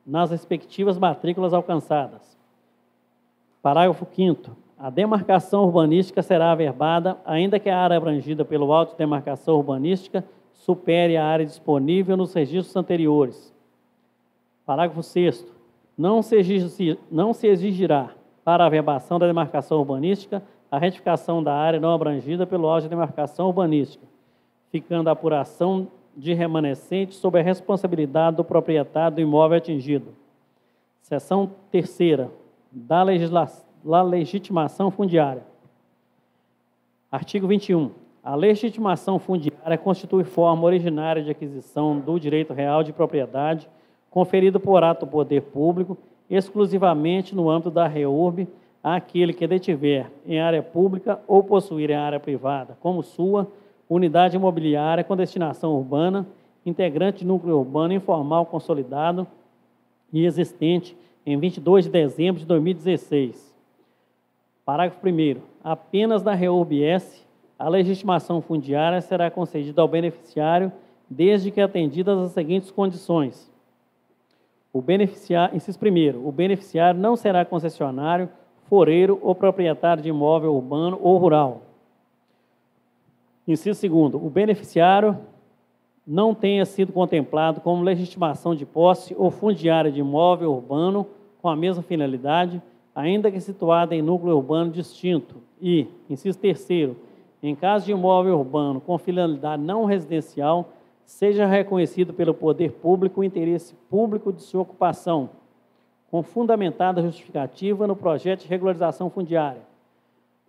nas respectivas matrículas alcançadas. Parágrafo 5º. A demarcação urbanística será averbada, ainda que a área abrangida pelo auto de demarcação urbanística supere a área disponível nos registros anteriores. Parágrafo 6º. Não se exigirá para a averbação da demarcação urbanística a retificação da área não abrangida pelo auto de demarcação urbanística, ficando a apuração de remanescente sob a responsabilidade do proprietário do imóvel atingido. Seção 3ª. Da legitimação fundiária. Artigo 21. A legitimação fundiária constitui forma originária de aquisição do direito real de propriedade conferido por ato do poder público, exclusivamente no âmbito da REURB, àquele que detiver em área pública ou possuir em área privada, como sua, unidade imobiliária com destinação urbana, integrante de núcleo urbano informal consolidado e existente em 22 de dezembro de 2016. Parágrafo 1º. Apenas na REURB-S, a legitimação fundiária será concedida ao beneficiário desde que atendidas as seguintes condições. Inciso 1º. O beneficiário não será concessionário, foreiro ou proprietário de imóvel urbano ou rural. Inciso 2º. O beneficiário não tenha sido contemplado como legitimação de posse ou fundiária de imóvel urbano com a mesma finalidade, ainda que situada em núcleo urbano distinto. E, inciso 3º, em caso de imóvel urbano com finalidade não residencial, seja reconhecido pelo poder público o interesse público de sua ocupação, com fundamentada justificativa no projeto de regularização fundiária.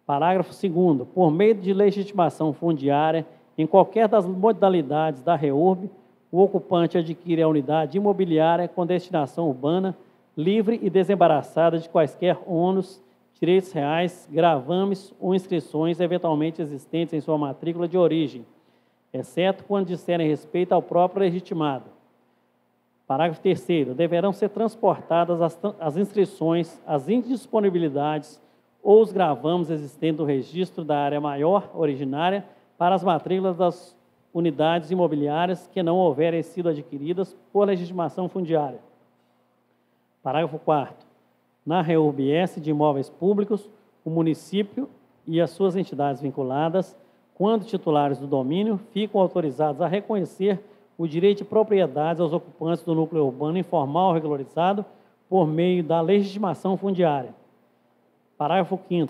Parágrafo 2º. Por meio de legitimação fundiária, em qualquer das modalidades da REURB, o ocupante adquire a unidade imobiliária com destinação urbana, livre e desembaraçada de quaisquer ônus, direitos reais, gravames ou inscrições eventualmente existentes em sua matrícula de origem, exceto quando disserem respeito ao próprio legitimado. Parágrafo 3º. Deverão ser transportadas as inscrições, as indisponibilidades ou os gravames existentes do registro da área maior originária para as matrículas das unidades imobiliárias que não houverem sido adquiridas por legitimação fundiária. Parágrafo 4º. Na REURB-S de imóveis públicos, o município e as suas entidades vinculadas, quando titulares do domínio, ficam autorizados a reconhecer o direito de propriedade aos ocupantes do núcleo urbano informal regularizado por meio da legitimação fundiária. Parágrafo 5º.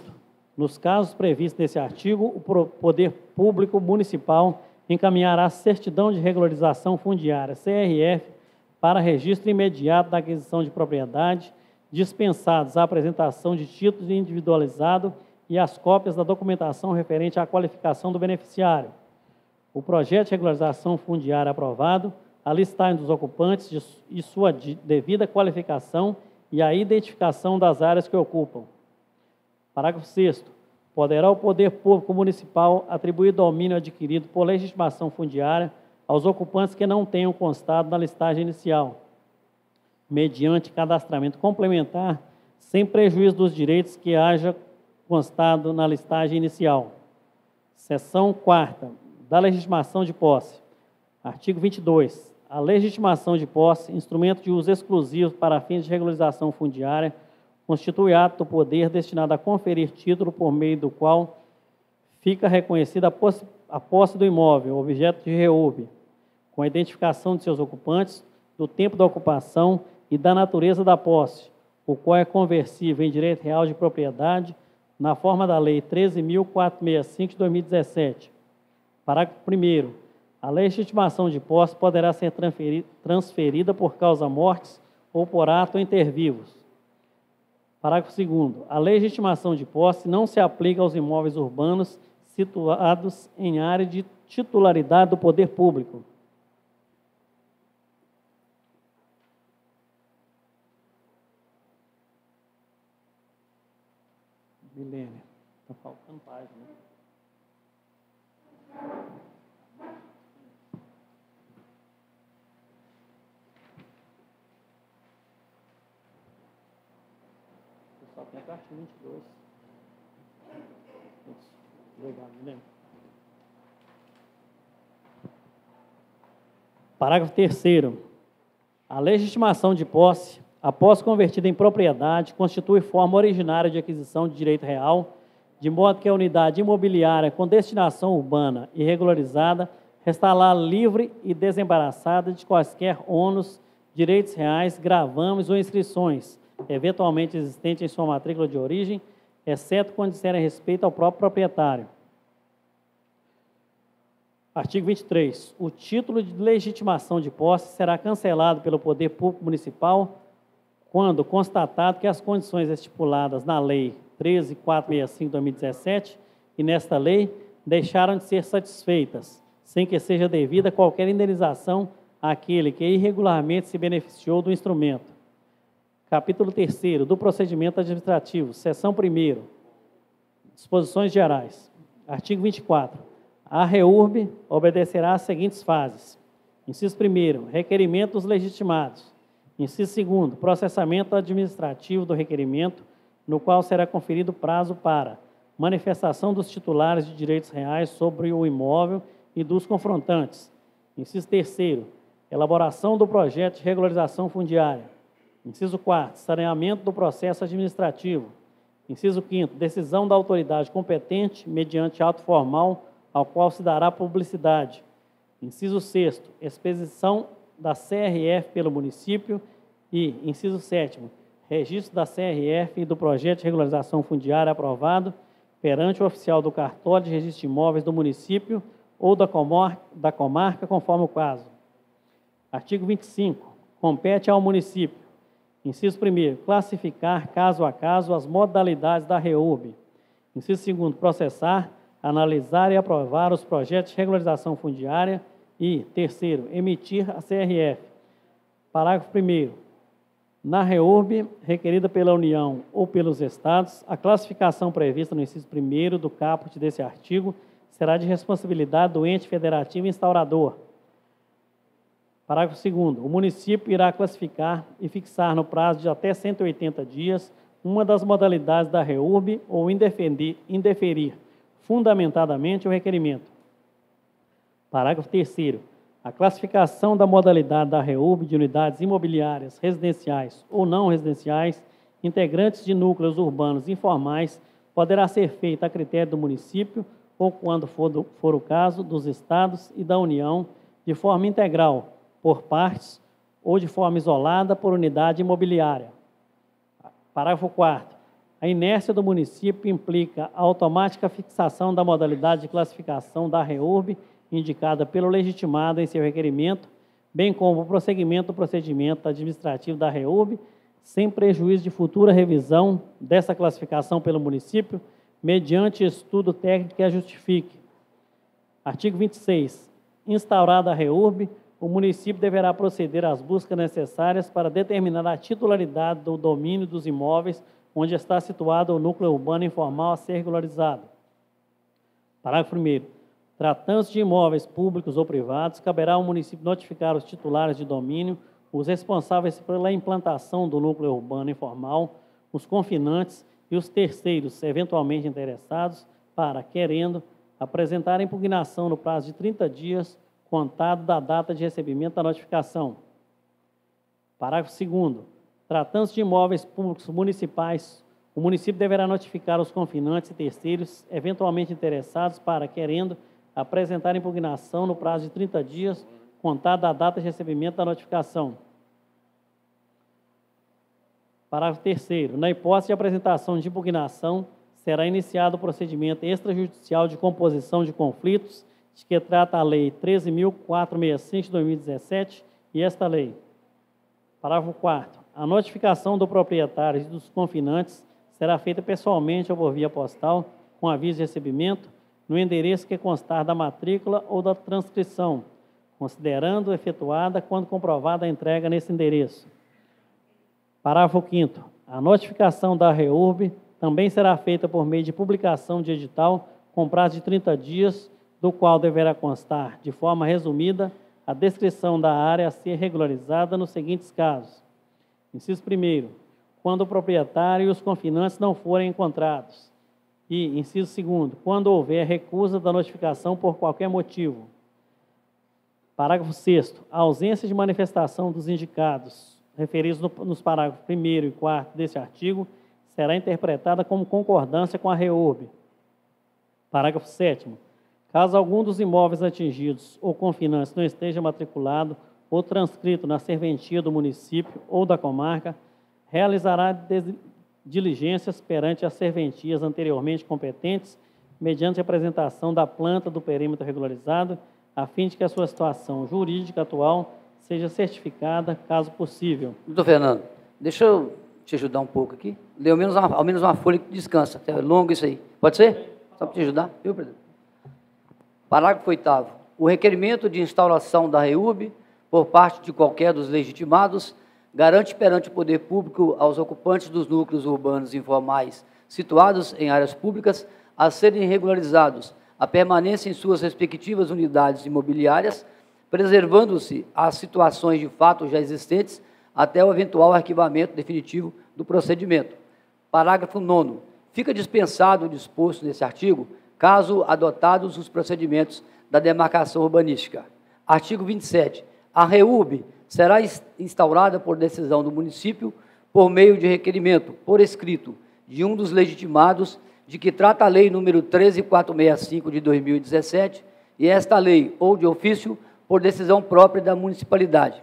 Nos casos previstos nesse artigo, o Poder Público Municipal encaminhará a certidão de regularização fundiária, CRF, para registro imediato da aquisição de propriedade, dispensados a apresentação de títulos individualizados e as cópias da documentação referente à qualificação do beneficiário. O projeto de regularização fundiária aprovado, a listagem dos ocupantes e sua devida qualificação e a identificação das áreas que ocupam. Parágrafo 6º. Poderá o Poder Público Municipal atribuir domínio adquirido por legitimação fundiária aos ocupantes que não tenham constado na listagem inicial, mediante cadastramento complementar, sem prejuízo dos direitos que haja constado na listagem inicial. Seção 4ª, da legitimação de posse. Artigo 22. A legitimação de posse, instrumento de uso exclusivo para fins de regularização fundiária, constitui ato do poder destinado a conferir título por meio do qual fica reconhecida a posse do imóvel, objeto de reúbe, com a identificação de seus ocupantes, do tempo da ocupação e da natureza da posse, o qual é conversível em direito real de propriedade, na forma da Lei 13.465 de 2017. Parágrafo 1º. A legitimação de posse poderá ser transferida por causa mortis ou por ato inter vivos. Parágrafo 2º. A legitimação de posse não se aplica aos imóveis urbanos situados em área de titularidade do poder público. Milênio. Está faltando página. Só tem a parte 22. Isso. Legal, Milênio. Parágrafo 3º. A legitimação de posse, após convertida em propriedade, constitui forma originária de aquisição de direito real, de modo que a unidade imobiliária com destinação urbana e regularizada restará livre e desembaraçada de quaisquer ônus, direitos reais, gravames ou inscrições, eventualmente existentes em sua matrícula de origem, exceto quando disserem respeito ao próprio proprietário. Artigo 23. O título de legitimação de posse será cancelado pelo Poder Público Municipal quando constatado que as condições estipuladas na Lei 13.465 de 2017 e nesta lei deixaram de ser satisfeitas, sem que seja devida qualquer indenização àquele que irregularmente se beneficiou do instrumento. Capítulo 3º do Procedimento Administrativo, seção 1ª, disposições gerais. Artigo 24. A REURB obedecerá às seguintes fases. Inciso 1º, requerimento dos legitimados. Inciso 2º, processamento administrativo do requerimento, no qual será conferido prazo para manifestação dos titulares de direitos reais sobre o imóvel e dos confrontantes. Inciso 3º, elaboração do projeto de regularização fundiária. Inciso 4º, saneamento do processo administrativo. Inciso 5º, decisão da autoridade competente mediante ato formal ao qual se dará publicidade. Inciso 6º, expedição da CRF pelo município e, inciso 7º, registro da CRF e do projeto de regularização fundiária aprovado perante o oficial do cartório de registro de imóveis do município ou da comarca, conforme o caso. Artigo 25. Compete ao município. Inciso 1º, classificar, caso a caso, as modalidades da REURB. Inciso 2º, processar, analisar e aprovar os projetos de regularização fundiária e, 3º, emitir a CRF. Parágrafo 1º. Na REURB, requerida pela União ou pelos Estados, a classificação prevista no inciso 1º do caput desse artigo será de responsabilidade do ente federativo instaurador. Parágrafo 2º. O município irá classificar e fixar no prazo de até 180 dias uma das modalidades da REURB ou indeferir fundamentadamente o requerimento. Parágrafo 3º. A classificação da modalidade da REURB de unidades imobiliárias residenciais ou não residenciais, integrantes de núcleos urbanos informais, poderá ser feita a critério do município ou, quando for o caso, dos estados e da União, de forma integral, por partes, ou de forma isolada por unidade imobiliária. Parágrafo 4º. A inércia do município implica a automática fixação da modalidade de classificação da REURB indicada pelo legitimado em seu requerimento, bem como o prosseguimento do procedimento administrativo da REURB, sem prejuízo de futura revisão dessa classificação pelo município, mediante estudo técnico que a justifique. Artigo 26. Instaurada a REURB, o município deverá proceder às buscas necessárias para determinar a titularidade do domínio dos imóveis onde está situado o núcleo urbano informal a ser regularizado. Parágrafo 1º. Tratando-se de imóveis públicos ou privados, caberá ao município notificar os titulares de domínio, os responsáveis pela implantação do núcleo urbano informal, os confinantes e os terceiros eventualmente interessados para, querendo, apresentar a impugnação no prazo de 30 dias, contado da data de recebimento da notificação. Parágrafo 2º. Tratando-se de imóveis públicos municipais, o município deverá notificar os confinantes e terceiros eventualmente interessados para, querendo, apresentar a impugnação no prazo de 30 dias, contado da data de recebimento da notificação. Parágrafo 3º. Na hipótese de apresentação de impugnação, será iniciado o procedimento extrajudicial de composição de conflitos, de que trata a Lei 13.465 de 2017 e esta lei. Parágrafo 4º. A notificação do proprietário e dos confinantes será feita pessoalmente ou por via postal, com aviso de recebimento, no endereço que constar da matrícula ou da transcrição, considerando efetuada quando comprovada a entrega nesse endereço. Parágrafo 5º. A notificação da REURB também será feita por meio de publicação de edital com prazo de 30 dias, do qual deverá constar, de forma resumida, a descrição da área a ser regularizada nos seguintes casos. Inciso 1º. Quando o proprietário e os confinantes não forem encontrados. E, inciso 2º, quando houver recusa da notificação por qualquer motivo. Parágrafo 6º. A ausência de manifestação dos indicados, referidos nos parágrafos 1º e 4º deste artigo, será interpretada como concordância com a REURB. Parágrafo 7º. Caso algum dos imóveis atingidos ou confinantes não esteja matriculado ou transcrito na serventia do município ou da comarca, realizará diligências perante as serventias anteriormente competentes, mediante a apresentação da planta do perímetro regularizado, a fim de que a sua situação jurídica atual seja certificada, caso possível. Doutor Fernando, deixa eu te ajudar um pouco aqui. Lê ao menos uma folha que descansa. É longo isso aí. Pode ser? Só para te ajudar? Eu, presidente. Parágrafo 8º. O requerimento de instauração da REURB, por parte de qualquer dos legitimados, garante perante o poder público aos ocupantes dos núcleos urbanos informais situados em áreas públicas a serem regularizados a permanência em suas respectivas unidades imobiliárias, preservando-se as situações de fato já existentes até o eventual arquivamento definitivo do procedimento. Parágrafo 9º. Fica dispensado o disposto nesse artigo, caso adotados os procedimentos da demarcação urbanística. Artigo 27. A REURB será instaurada por decisão do município por meio de requerimento, por escrito, de um dos legitimados de que trata a Lei número 13.465 de 2017 e esta lei, ou de ofício, por decisão própria da municipalidade.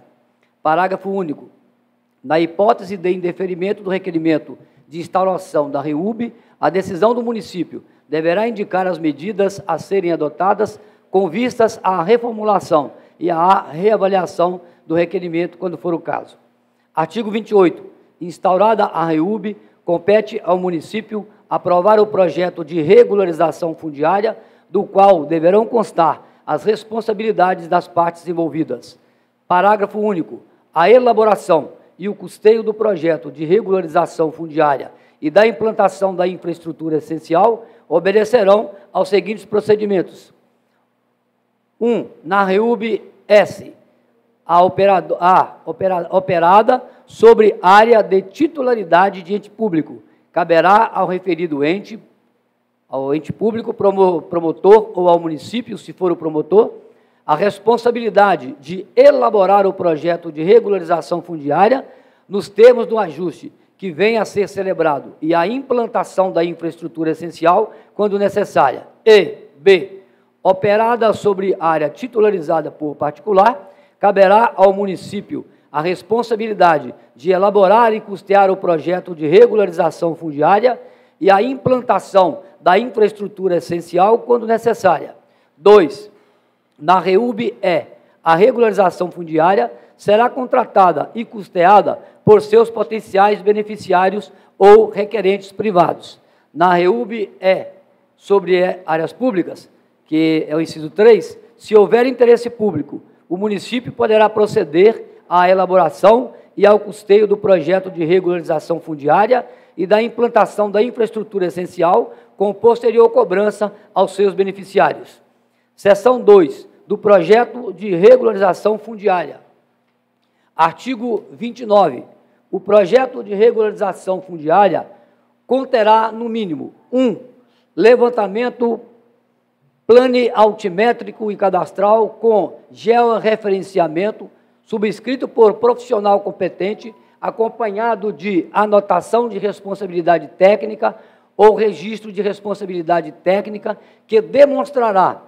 Parágrafo único. Na hipótese de indeferimento do requerimento de instauração da REURB, a decisão do município deverá indicar as medidas a serem adotadas com vistas à reformulação e à reavaliação do requerimento, quando for o caso. Artigo 28. Instaurada a REURB, compete ao município aprovar o projeto de regularização fundiária, do qual deverão constar as responsabilidades das partes envolvidas. Parágrafo único. A elaboração e o custeio do projeto de regularização fundiária e da implantação da infraestrutura essencial obedecerão aos seguintes procedimentos. 1. Na REURB S, operada sobre área de titularidade de ente público, caberá ao referido ente, ao ente público, promotor ou ao município, se for o promotor, a responsabilidade de elaborar o projeto de regularização fundiária nos termos do ajuste que venha a ser celebrado e a implantação da infraestrutura essencial, quando necessária. E, B, operada sobre área titularizada por particular, caberá ao município a responsabilidade de elaborar e custear o projeto de regularização fundiária e a implantação da infraestrutura essencial, quando necessária. 2. Na REURB a regularização fundiária será contratada e custeada por seus potenciais beneficiários ou requerentes privados. Na REUB sobre áreas públicas, que é o inciso 3, se houver interesse público, o município poderá proceder à elaboração e ao custeio do projeto de regularização fundiária e da implantação da infraestrutura essencial, com posterior cobrança aos seus beneficiários. Seção 2 do projeto de regularização fundiária. Artigo 29. O projeto de regularização fundiária conterá, no mínimo, 1. Levantamento planialtimétrico e cadastral com georreferenciamento, subscrito por profissional competente, acompanhado de anotação de responsabilidade técnica ou registro de responsabilidade técnica que demonstrará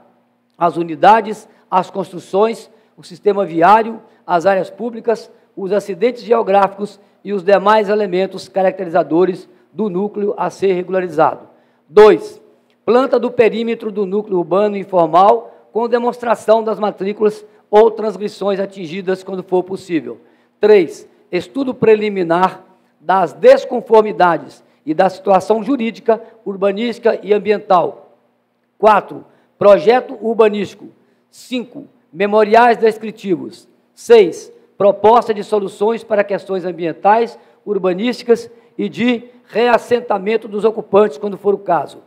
as unidades, as construções, o sistema viário, as áreas públicas, os acidentes geográficos e os demais elementos caracterizadores do núcleo a ser regularizado. 2. Planta do perímetro do núcleo urbano informal com demonstração das matrículas ou transgressões atingidas quando for possível. 3. Estudo preliminar das desconformidades e da situação jurídica, urbanística e ambiental. 4. Projeto urbanístico. 5. Memoriais descritivos. 6. Proposta de soluções para questões ambientais, urbanísticas e de reassentamento dos ocupantes, quando for o caso.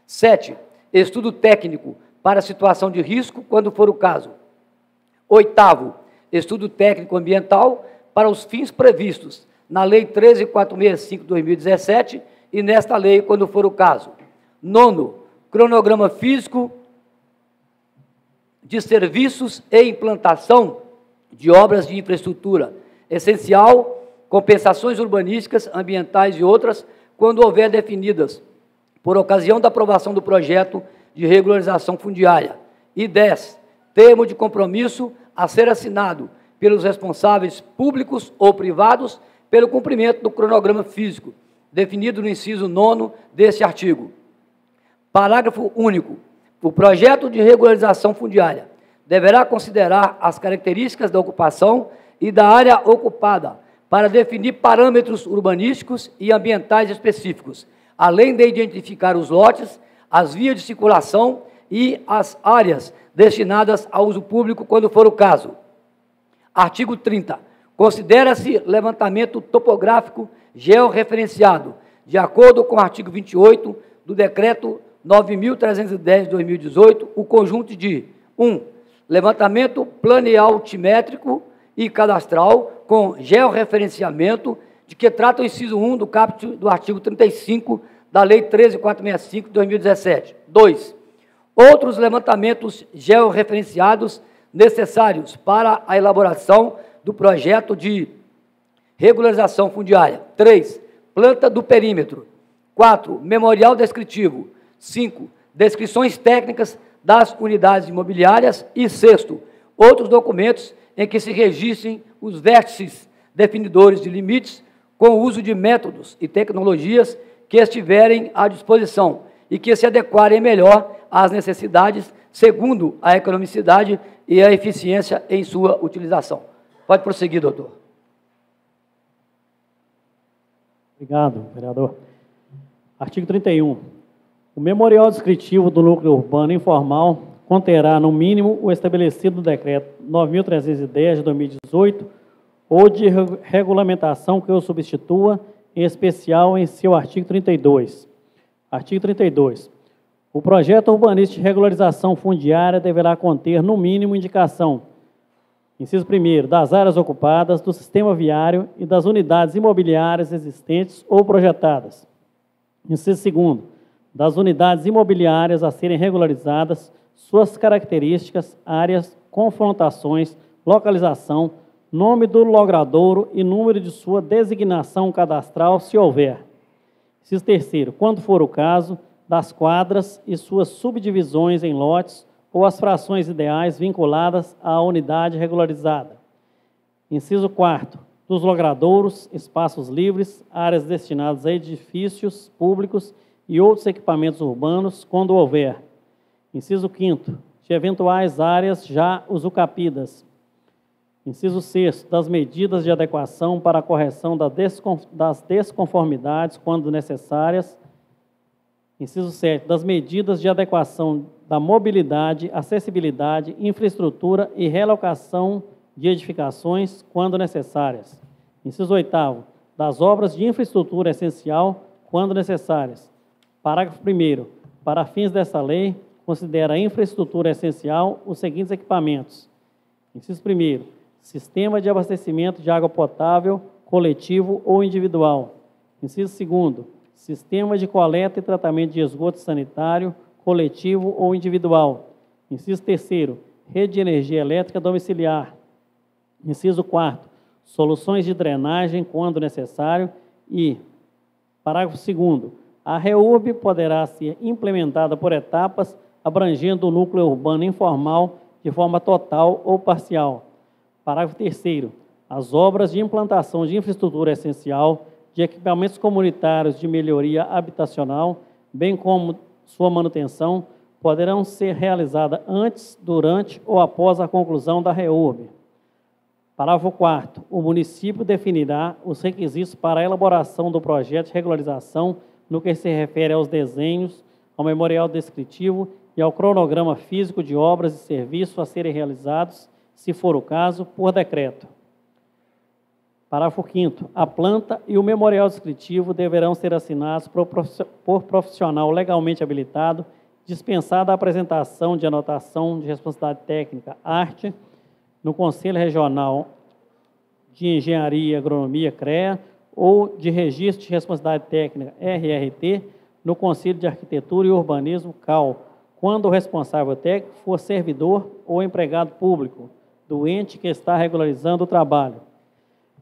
7. Estudo técnico para situação de risco, quando for o caso. 8º. Estudo técnico ambiental para os fins previstos na Lei 13.465/2017 e nesta lei, quando for o caso. 9º. Cronograma físico de serviços e implantação de obras de infraestrutura essencial, compensações urbanísticas, ambientais e outras, quando houver definidas, por ocasião da aprovação do projeto de regularização fundiária. E 10. Termo de compromisso a ser assinado pelos responsáveis públicos ou privados pelo cumprimento do cronograma físico, definido no inciso 9º deste artigo. Parágrafo único. O projeto de regularização fundiária deverá considerar as características da ocupação e da área ocupada para definir parâmetros urbanísticos e ambientais específicos, além de identificar os lotes, as vias de circulação e as áreas destinadas ao uso público, quando for o caso. Artigo 30. Considera-se levantamento topográfico georreferenciado, de acordo com o artigo 28 do Decreto 9.310/2018, o conjunto de 1. Levantamento planialtimétrico e cadastral com georreferenciamento, de que trata o inciso 1 do caput do artigo 35 da Lei 13.465/2017. 2. Outros levantamentos georreferenciados necessários para a elaboração do projeto de regularização fundiária. 3. Planta do perímetro. 4. Memorial descritivo. 5. Descrições técnicas das unidades imobiliárias. E 6. Outros documentos em que se registrem os vértices definidores de limites com o uso de métodos e tecnologias que estiverem à disposição e que se adequarem melhor às necessidades, segundo a economicidade e a eficiência em sua utilização. Pode prosseguir, doutor. Obrigado, vereador. Artigo 31. O memorial descritivo do núcleo urbano informal conterá, no mínimo, o estabelecido no Decreto 9.310 de 2018 ou de regulamentação que o substitua, em especial em seu artigo 32. Artigo 32. O projeto urbanístico de regularização fundiária deverá conter, no mínimo, indicação, inciso 1º, das áreas ocupadas, do sistema viário e das unidades imobiliárias existentes ou projetadas. Inciso 2º, das unidades imobiliárias a serem regularizadas, suas características, áreas, confrontações, localização, nome do logradouro e número de sua designação cadastral, se houver. Inciso 3º, quando for o caso, das quadras e suas subdivisões em lotes ou as frações ideais vinculadas à unidade regularizada. Inciso 4º, dos logradouros, espaços livres, áreas destinadas a edifícios públicos e outros equipamentos urbanos, quando houver. Inciso 5º, de eventuais áreas já usucapidas. Inciso 6º, das medidas de adequação para a correção das desconformidades, quando necessárias. Inciso 7º, das medidas de adequação da mobilidade, acessibilidade, infraestrutura e relocação de edificações, quando necessárias. Inciso 8º, das obras de infraestrutura essencial, quando necessárias. Parágrafo 1º, para fins dessa lei, considera a infraestrutura essencial os seguintes equipamentos. Inciso 1º, sistema de abastecimento de água potável, coletivo ou individual. Inciso 2º, sistema de coleta e tratamento de esgoto sanitário, coletivo ou individual. Inciso 3º, rede de energia elétrica domiciliar. Inciso 4º, soluções de drenagem quando necessário. E, parágrafo 2º, a REURB poderá ser implementada por etapas, abrangendo o núcleo urbano informal de forma total ou parcial. Parágrafo 3º, as obras de implantação de infraestrutura essencial, de equipamentos comunitários de melhoria habitacional, bem como sua manutenção, poderão ser realizadas antes, durante ou após a conclusão da REURB. Parágrafo 4º, o município definirá os requisitos para a elaboração do projeto de regularização no que se refere aos desenhos, ao memorial descritivo e ao cronograma físico de obras e serviços a serem realizados, se for o caso, por decreto. Parágrafo 5º, a planta e o memorial descritivo deverão ser assinados por profissional legalmente habilitado, dispensada a apresentação de anotação de responsabilidade técnica, arte, no Conselho Regional de Engenharia e Agronomia, CREA, ou de Registro de Responsabilidade Técnica, RRT, no Conselho de Arquitetura e Urbanismo, CAU, quando o responsável técnico for servidor ou empregado público do ente que está regularizando o trabalho.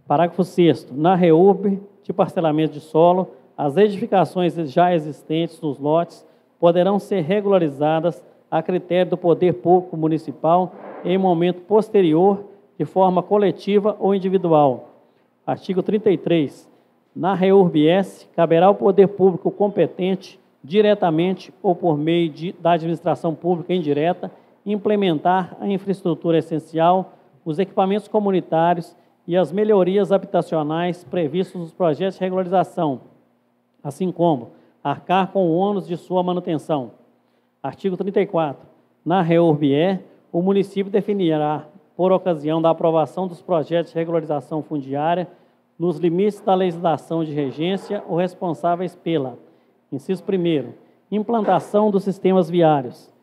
Parágrafo 6º, na REURB de parcelamento de solo, as edificações já existentes nos lotes poderão ser regularizadas a critério do poder público municipal em momento posterior, de forma coletiva ou individual. Artigo 33. Na REURB-S, caberá ao poder público competente, diretamente ou por meio da administração pública indireta, implementar a infraestrutura essencial, os equipamentos comunitários e as melhorias habitacionais previstos nos projetos de regularização, assim como arcar com o ônus de sua manutenção. Artigo 34. Na REURB-E, o município definirá, por ocasião da aprovação dos projetos de regularização fundiária, nos limites da legislação de regência, os responsáveis pela: inciso 1º, implantação dos sistemas viários.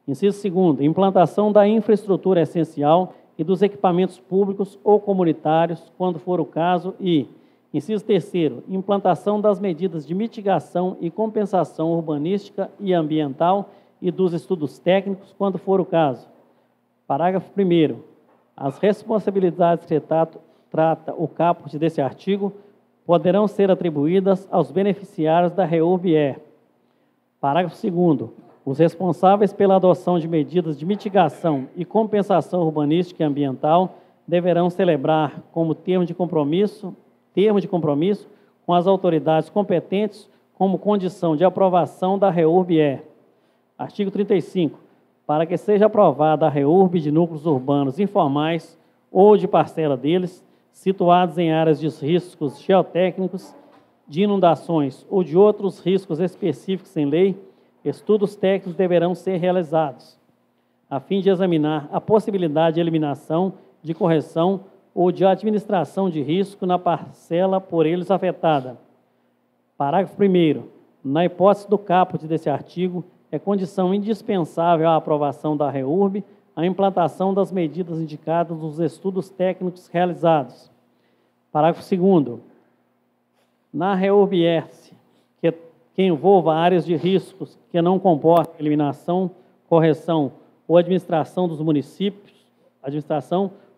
Inciso 2º, implantação da infraestrutura essencial e dos equipamentos públicos ou comunitários, quando for o caso, e, inciso 3º, implantação das medidas de mitigação e compensação urbanística e ambiental e dos estudos técnicos, quando for o caso. Parágrafo 1º. As responsabilidades que trata o caput desse artigo poderão ser atribuídas aos beneficiários da REURB-E. Parágrafo 2º. Os responsáveis pela adoção de medidas de mitigação e compensação urbanística e ambiental deverão celebrar como termo de compromisso com as autoridades competentes como condição de aprovação da REURB-E. Artigo 35. Para que seja aprovada a REURB de núcleos urbanos informais ou de parcela deles, situados em áreas de riscos geotécnicos, de inundações ou de outros riscos específicos em lei, estudos técnicos deverão ser realizados, a fim de examinar a possibilidade de eliminação, de correção ou de administração de risco na parcela por eles afetada. Parágrafo 1º. Na hipótese do caput desse artigo, é condição indispensável à aprovação da REURB a implantação das medidas indicadas nos estudos técnicos realizados. Parágrafo 2º. Na REURB-S, que envolva áreas de riscos que não comportem eliminação, correção ou administração dos municípios,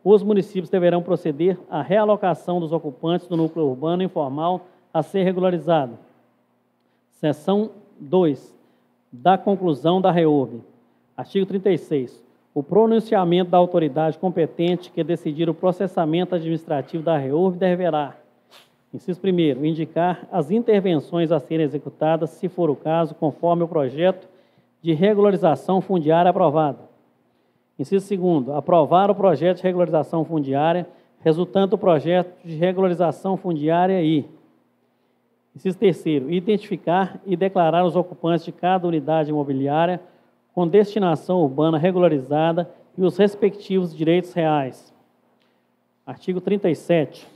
os municípios deverão proceder à realocação dos ocupantes do núcleo urbano informal a ser regularizado. Seção 2. Da conclusão da REURB. Artigo 36. O pronunciamento da autoridade competente que decidir o processamento administrativo da REURB deverá: inciso 1º, indicar as intervenções a serem executadas, se for o caso, conforme o projeto de regularização fundiária aprovado. Inciso 2º, aprovar o projeto de regularização fundiária, resultante do projeto de regularização fundiária e... Inciso 3º, identificar e declarar os ocupantes de cada unidade imobiliária com destinação urbana regularizada e os respectivos direitos reais. Artigo 37.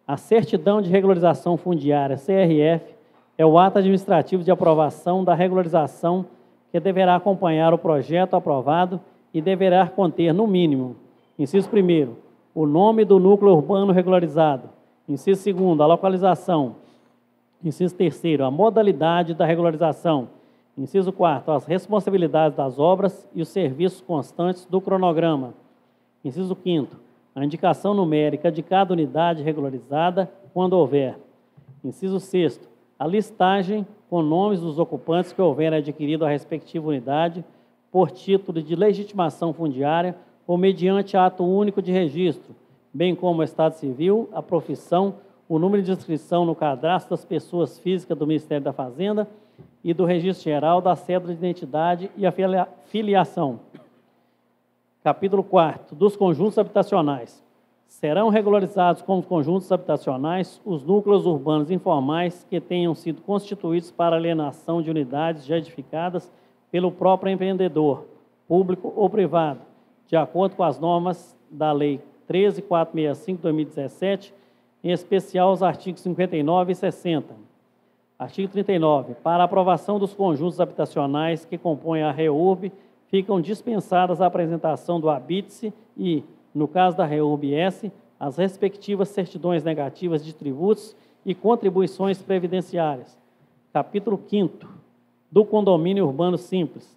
A certidão de regularização fundiária, CRF, é o ato administrativo de aprovação da regularização que deverá acompanhar o projeto aprovado e deverá conter, no mínimo, inciso 1º, o nome do núcleo urbano regularizado. Inciso 2º, a localização. Inciso 3º, a modalidade da regularização. Inciso 4º, as responsabilidades das obras e os serviços constantes do cronograma. Inciso 5º, a indicação numérica de cada unidade regularizada, quando houver. Inciso 6º, a listagem com nomes dos ocupantes que houverem adquirido a respectiva unidade por título de legitimação fundiária ou mediante ato único de registro, bem como o estado civil, a profissão, o número de inscrição no cadastro das pessoas físicas do Ministério da Fazenda e do Registro Geral da cédula de identidade e a filiação. Capítulo 4º, dos conjuntos habitacionais. Serão regularizados como conjuntos habitacionais os núcleos urbanos informais que tenham sido constituídos para alienação de unidades já edificadas pelo próprio empreendedor, público ou privado, de acordo com as normas da Lei 13.465 de 2017, em especial os artigos 59 e 60. Artigo 39. Para a aprovação dos conjuntos habitacionais que compõem a REURB, ficam dispensadas a apresentação do habite-se e, no caso da REURB-S, as respectivas certidões negativas de tributos e contribuições previdenciárias. Capítulo 5º, do condomínio urbano simples.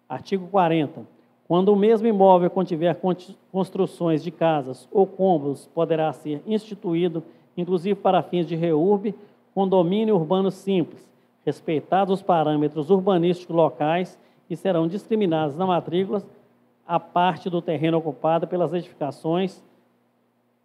Artigo 40. Quando o mesmo imóvel contiver construções de casas ou cômodos, poderá ser instituído, inclusive para fins de REURB, condomínio urbano simples, respeitados os parâmetros urbanísticos locais e serão discriminados na matrícula a parte do terreno ocupada pelas edificações,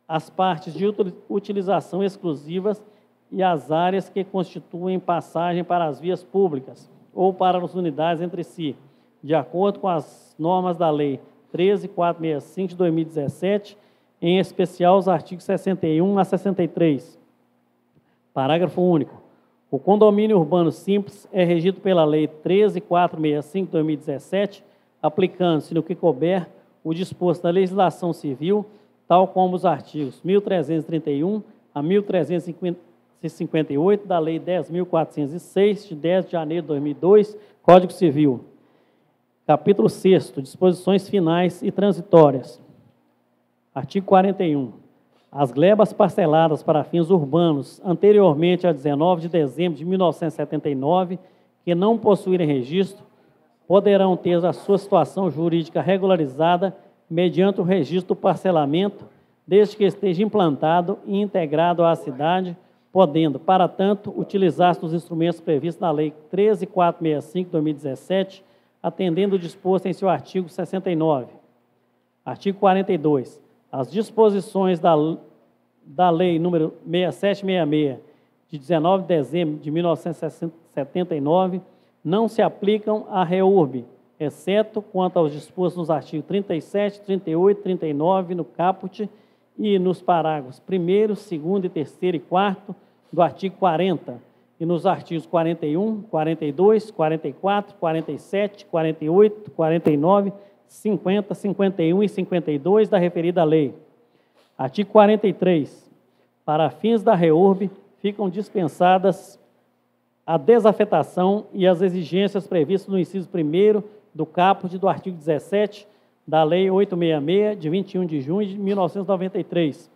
as partes de utilização exclusivas e as áreas que constituem passagem para as vias públicas ou para as unidades entre si, de acordo com as normas da Lei 13.465 de 2017, em especial os artigos 61 a 63. Parágrafo único. O condomínio urbano simples é regido pela Lei 13.465 de 2017, aplicando-se no que couber o disposto na legislação civil, tal como os artigos 1331 a 1358 da Lei 10.406, de 10 de janeiro de 2002, Código Civil. Capítulo 6º, disposições finais e transitórias. Artigo 41. As glebas parceladas para fins urbanos anteriormente a 19 de dezembro de 1979, que não possuírem registro, poderão ter a sua situação jurídica regularizada mediante o registro do parcelamento, desde que esteja implantado e integrado à cidade, podendo, para tanto, utilizar-se dos instrumentos previstos na Lei 13.465 de 2017, atendendo o disposto em seu artigo 69. Artigo 42. As disposições da Lei nº 6766, de 19 de dezembro de 1979, não se aplicam à REURB, exceto quanto aos dispostos nos artigos 37, 38, 39, no caput e nos parágrafos 1º, 2º, 3º e 4º do artigo 40, e nos artigos 41, 42, 44, 47, 48, 49, 50, 51 e 52 da referida lei. Artigo 43. Para fins da REURB, ficam dispensadas a desafetação e as exigências previstas no inciso 1º do caput do artigo 17 da Lei 866, de 21 de junho de 1993.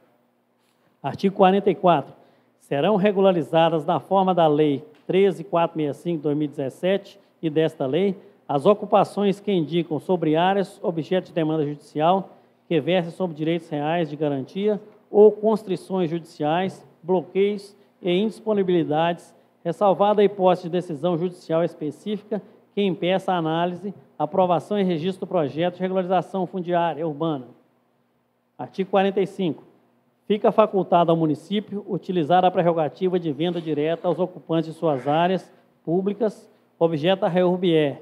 Artigo 44. Serão regularizadas na forma da Lei 13.465 de 2017 e desta lei as ocupações que indicam sobre áreas objeto de demanda judicial que versem sobre direitos reais de garantia ou constrições judiciais, bloqueios e indisponibilidades, ressalvada a hipótese de decisão judicial específica que impeça a análise, aprovação e registro do projeto de regularização fundiária urbana. Artigo 45. Fica facultado ao município utilizar a prerrogativa de venda direta aos ocupantes de suas áreas públicas, objeto da REURB-E,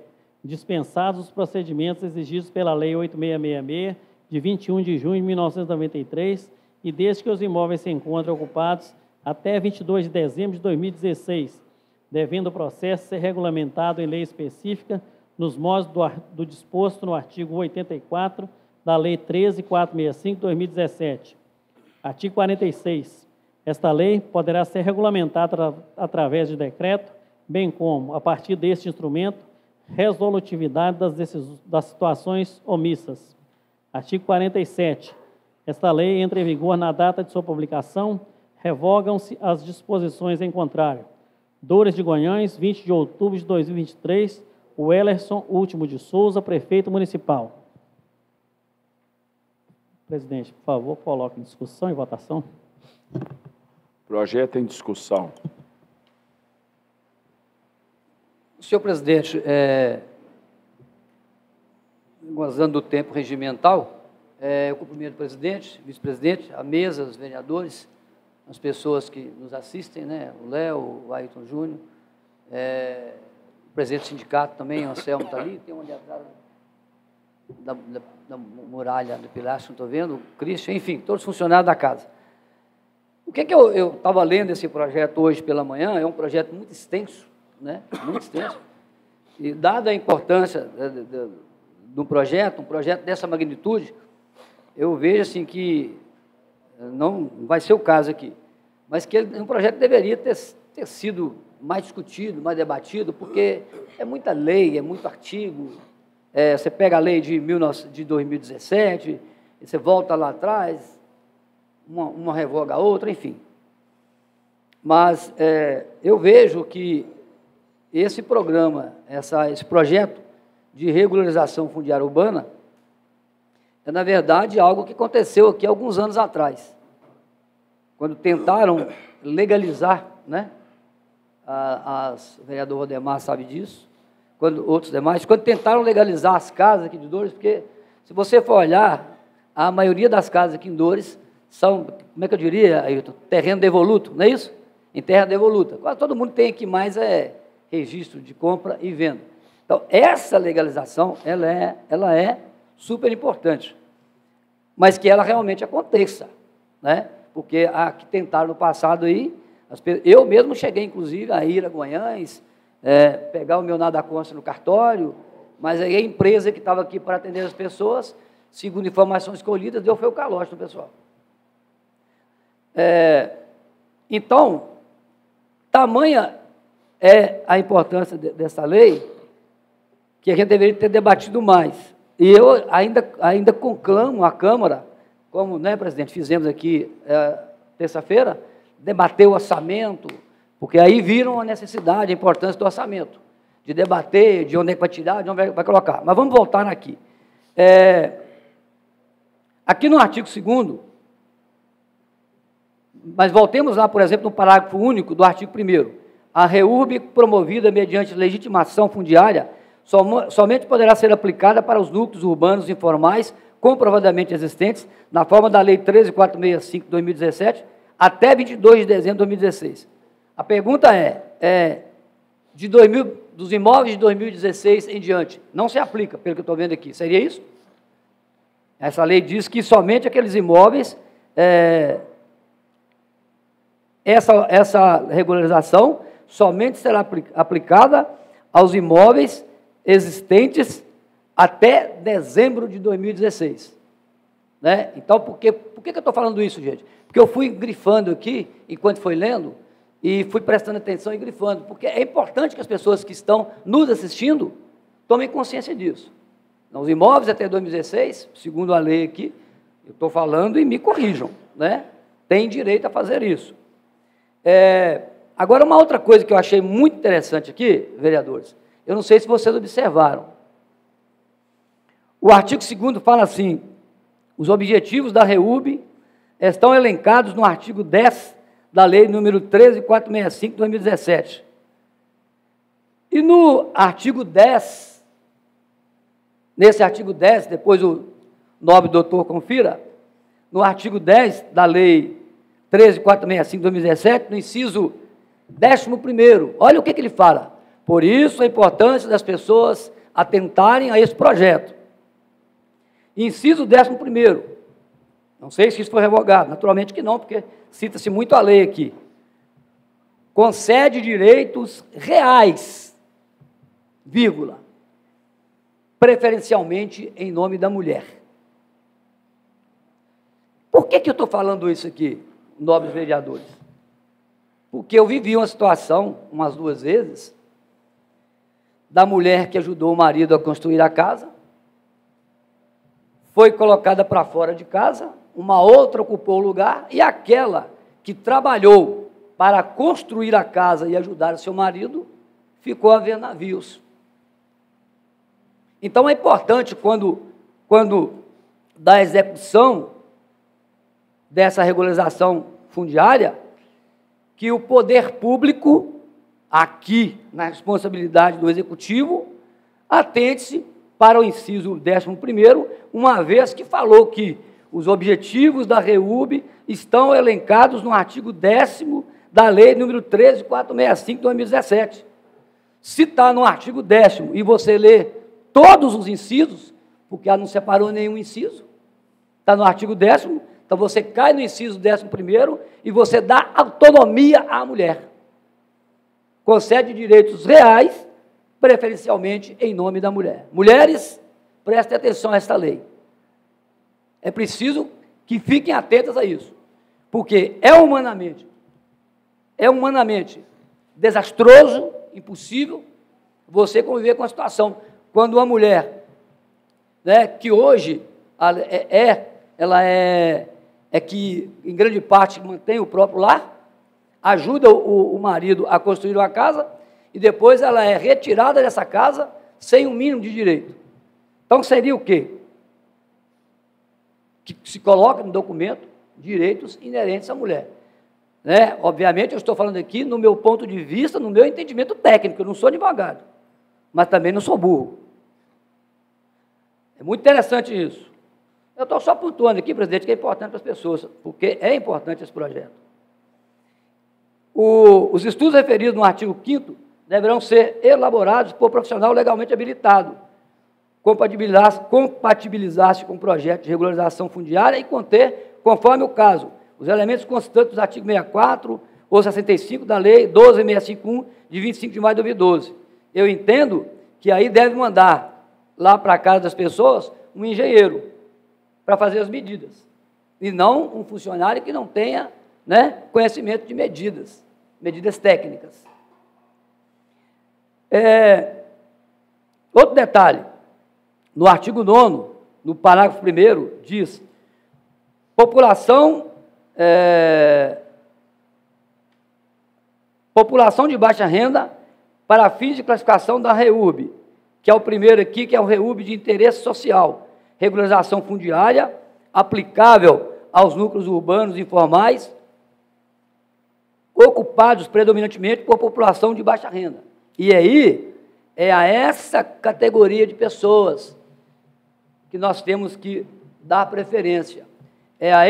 dispensados os procedimentos exigidos pela Lei 8666, de 21 de junho de 1993, e desde que os imóveis se encontrem ocupados até 22 de dezembro de 2016, devendo o processo ser regulamentado em lei específica nos modos do disposto no artigo 84 da Lei 13.465, de 2017. Artigo 46. Esta lei poderá ser regulamentada através de decreto, bem como, a partir deste instrumento, resolutividade das situações omissas. Artigo 47. Esta lei entra em vigor na data de sua publicação, revogam-se as disposições em contrário. Dores de Guanhães, 20 de outubro de 2023, o Ellerson Último de Souza, prefeito municipal. Presidente, por favor, coloque em discussão e votação. Projeto em discussão. Senhor presidente, gozando do tempo regimental, eu cumprimento o presidente, vice-presidente, a mesa, os vereadores, as pessoas que nos assistem, né? O Léo, o Ayrton Júnior, o presidente do sindicato também, o Anselmo está ali, tem um ali atrás da muralha do Pilastre, não estou vendo, o Christian, enfim, todos os funcionários da casa. O que eu estava lendo esse projeto hoje pela manhã, é um projeto muito extenso, né? Muito extenso, e dada a importância do projeto, um projeto dessa magnitude, eu vejo assim que não vai ser o caso aqui, mas que um projeto deveria ter sido mais discutido, mais debatido, porque é muita lei, é muito artigo. Você pega a lei de 2017, e você volta lá atrás, uma revoga a outra, enfim. Mas eu vejo que esse programa, esse projeto de regularização fundiária urbana, é, na verdade, algo que aconteceu aqui alguns anos atrás, quando tentaram legalizar, né? O vereador Rodemar sabe disso, outros demais, quando tentaram legalizar as casas aqui de Dores, porque, se você for olhar, a maioria das casas aqui em Dores são, como é que eu diria, Ayrton, terreno devoluto, não é isso? Em terra devoluta. Quase todo mundo tem aqui mais registro de compra e venda. Então, essa legalização, ela é super importante, mas que ela realmente aconteça, né? Porque a que tentaram no passado aí, eu mesmo cheguei, inclusive, a ir a Guanhães, pegar o meu nada consta no cartório, mas aí a empresa que estava aqui para atender as pessoas, segundo informações colhidas, deu foi o calote no pessoal. Então, tamanha é a importância dessa lei, que a gente deveria ter debatido mais. E eu ainda conclamo a Câmara, como, né, presidente, fizemos aqui terça-feira, debater o orçamento, porque aí viram a necessidade, a importância do orçamento, de debater de onde é que vai tirar, de onde vai colocar. Mas vamos voltar aqui. Aqui no artigo 2º, mas voltemos lá, por exemplo, no parágrafo único do artigo 1º. A REURB, promovida mediante legitimação fundiária, somente poderá ser aplicada para os núcleos urbanos informais comprovadamente existentes, na forma da Lei 13.465, de 2017, até 22 de dezembro de 2016. A pergunta dos imóveis de 2016 em diante, não se aplica, pelo que eu estou vendo aqui. Seria isso? Essa lei diz que somente aqueles imóveis, essa regularização somente será aplicada aos imóveis existentes até dezembro de 2016. Né? Então, por que eu estou falando isso, gente? Porque eu fui grifando aqui, enquanto foi lendo, e fui prestando atenção e grifando, porque é importante que as pessoas que estão nos assistindo tomem consciência disso. Então, os imóveis até 2016, segundo a lei aqui, eu estou falando e me corrijam, né? Tem direito a fazer isso. Agora, uma outra coisa que eu achei muito interessante aqui, vereadores, eu não sei se vocês observaram. O artigo 2º fala assim: os objetivos da REURB estão elencados no artigo 10 da Lei número 13.465, de 2017. E no artigo 10, nesse artigo 10, depois o nobre doutor confira, no artigo 10 da Lei 13.465, de 2017, no inciso 11º, olha o que ele fala: por isso a importância das pessoas atentarem a esse projeto. Inciso 11º. Não sei se isso foi revogado, naturalmente que não, porque cita-se muito a lei aqui. Concede direitos reais, vírgula, preferencialmente em nome da mulher. Por que eu estou falando isso aqui, nobres vereadores? Porque eu vivi uma situação, umas 2 vezes, da mulher que ajudou o marido a construir a casa, foi colocada para fora de casa, uma outra ocupou o lugar, e aquela que trabalhou para construir a casa e ajudar o seu marido, ficou a ver navios. Então, é importante, quando da execução dessa regularização fundiária, que o poder público, aqui, na responsabilidade do Executivo, atente-se para o inciso 11º, uma vez que falou que os objetivos da REUB estão elencados no artigo 10º da Lei número 13.465, de 2017. Se está no artigo 10º e você lê todos os incisos, porque ela não separou nenhum inciso, está no artigo 10º, então você cai no inciso 11º e você dá autonomia à mulher. Concede direitos reais, preferencialmente em nome da mulher. Mulheres, prestem atenção a esta lei. É preciso que fiquem atentas a isso, porque é humanamente desastroso, impossível, você conviver com a situação. Quando uma mulher, né, que hoje ela é que, em grande parte, mantém o próprio lar, ajuda o marido a construir uma casa, e depois ela é retirada dessa casa sem um mínimo de direito. Então, seria o quê? Que se coloca no documento direitos inerentes à mulher. Né? Obviamente, eu estou falando aqui no meu ponto de vista, no meu entendimento técnico, eu não sou advogado, mas também não sou burro. É muito interessante isso. Eu estou só pontuando aqui, presidente, que é importante para as pessoas, porque é importante esse projeto. Os estudos referidos no artigo 5º deverão ser elaborados por profissional legalmente habilitado, compatibilizar-se com o projeto de regularização fundiária e conter, conforme o caso, os elementos constantes dos artigos 64 ou 65 da Lei 12.651, de 25 de maio de 2012. Eu entendo que aí deve mandar lá para a casa das pessoas um engenheiro para fazer as medidas, e não um funcionário que não tenha, né, conhecimento de medidas técnicas. Outro detalhe, no artigo 9º, no parágrafo 1º, diz: população de baixa renda para fins de classificação da REUB, que é o primeiro aqui, que é o REUB de interesse social, regularização fundiária, aplicável aos núcleos urbanos informais, ocupados predominantemente por população de baixa renda. E aí, é a essa categoria de pessoas que nós temos que dar preferência. É a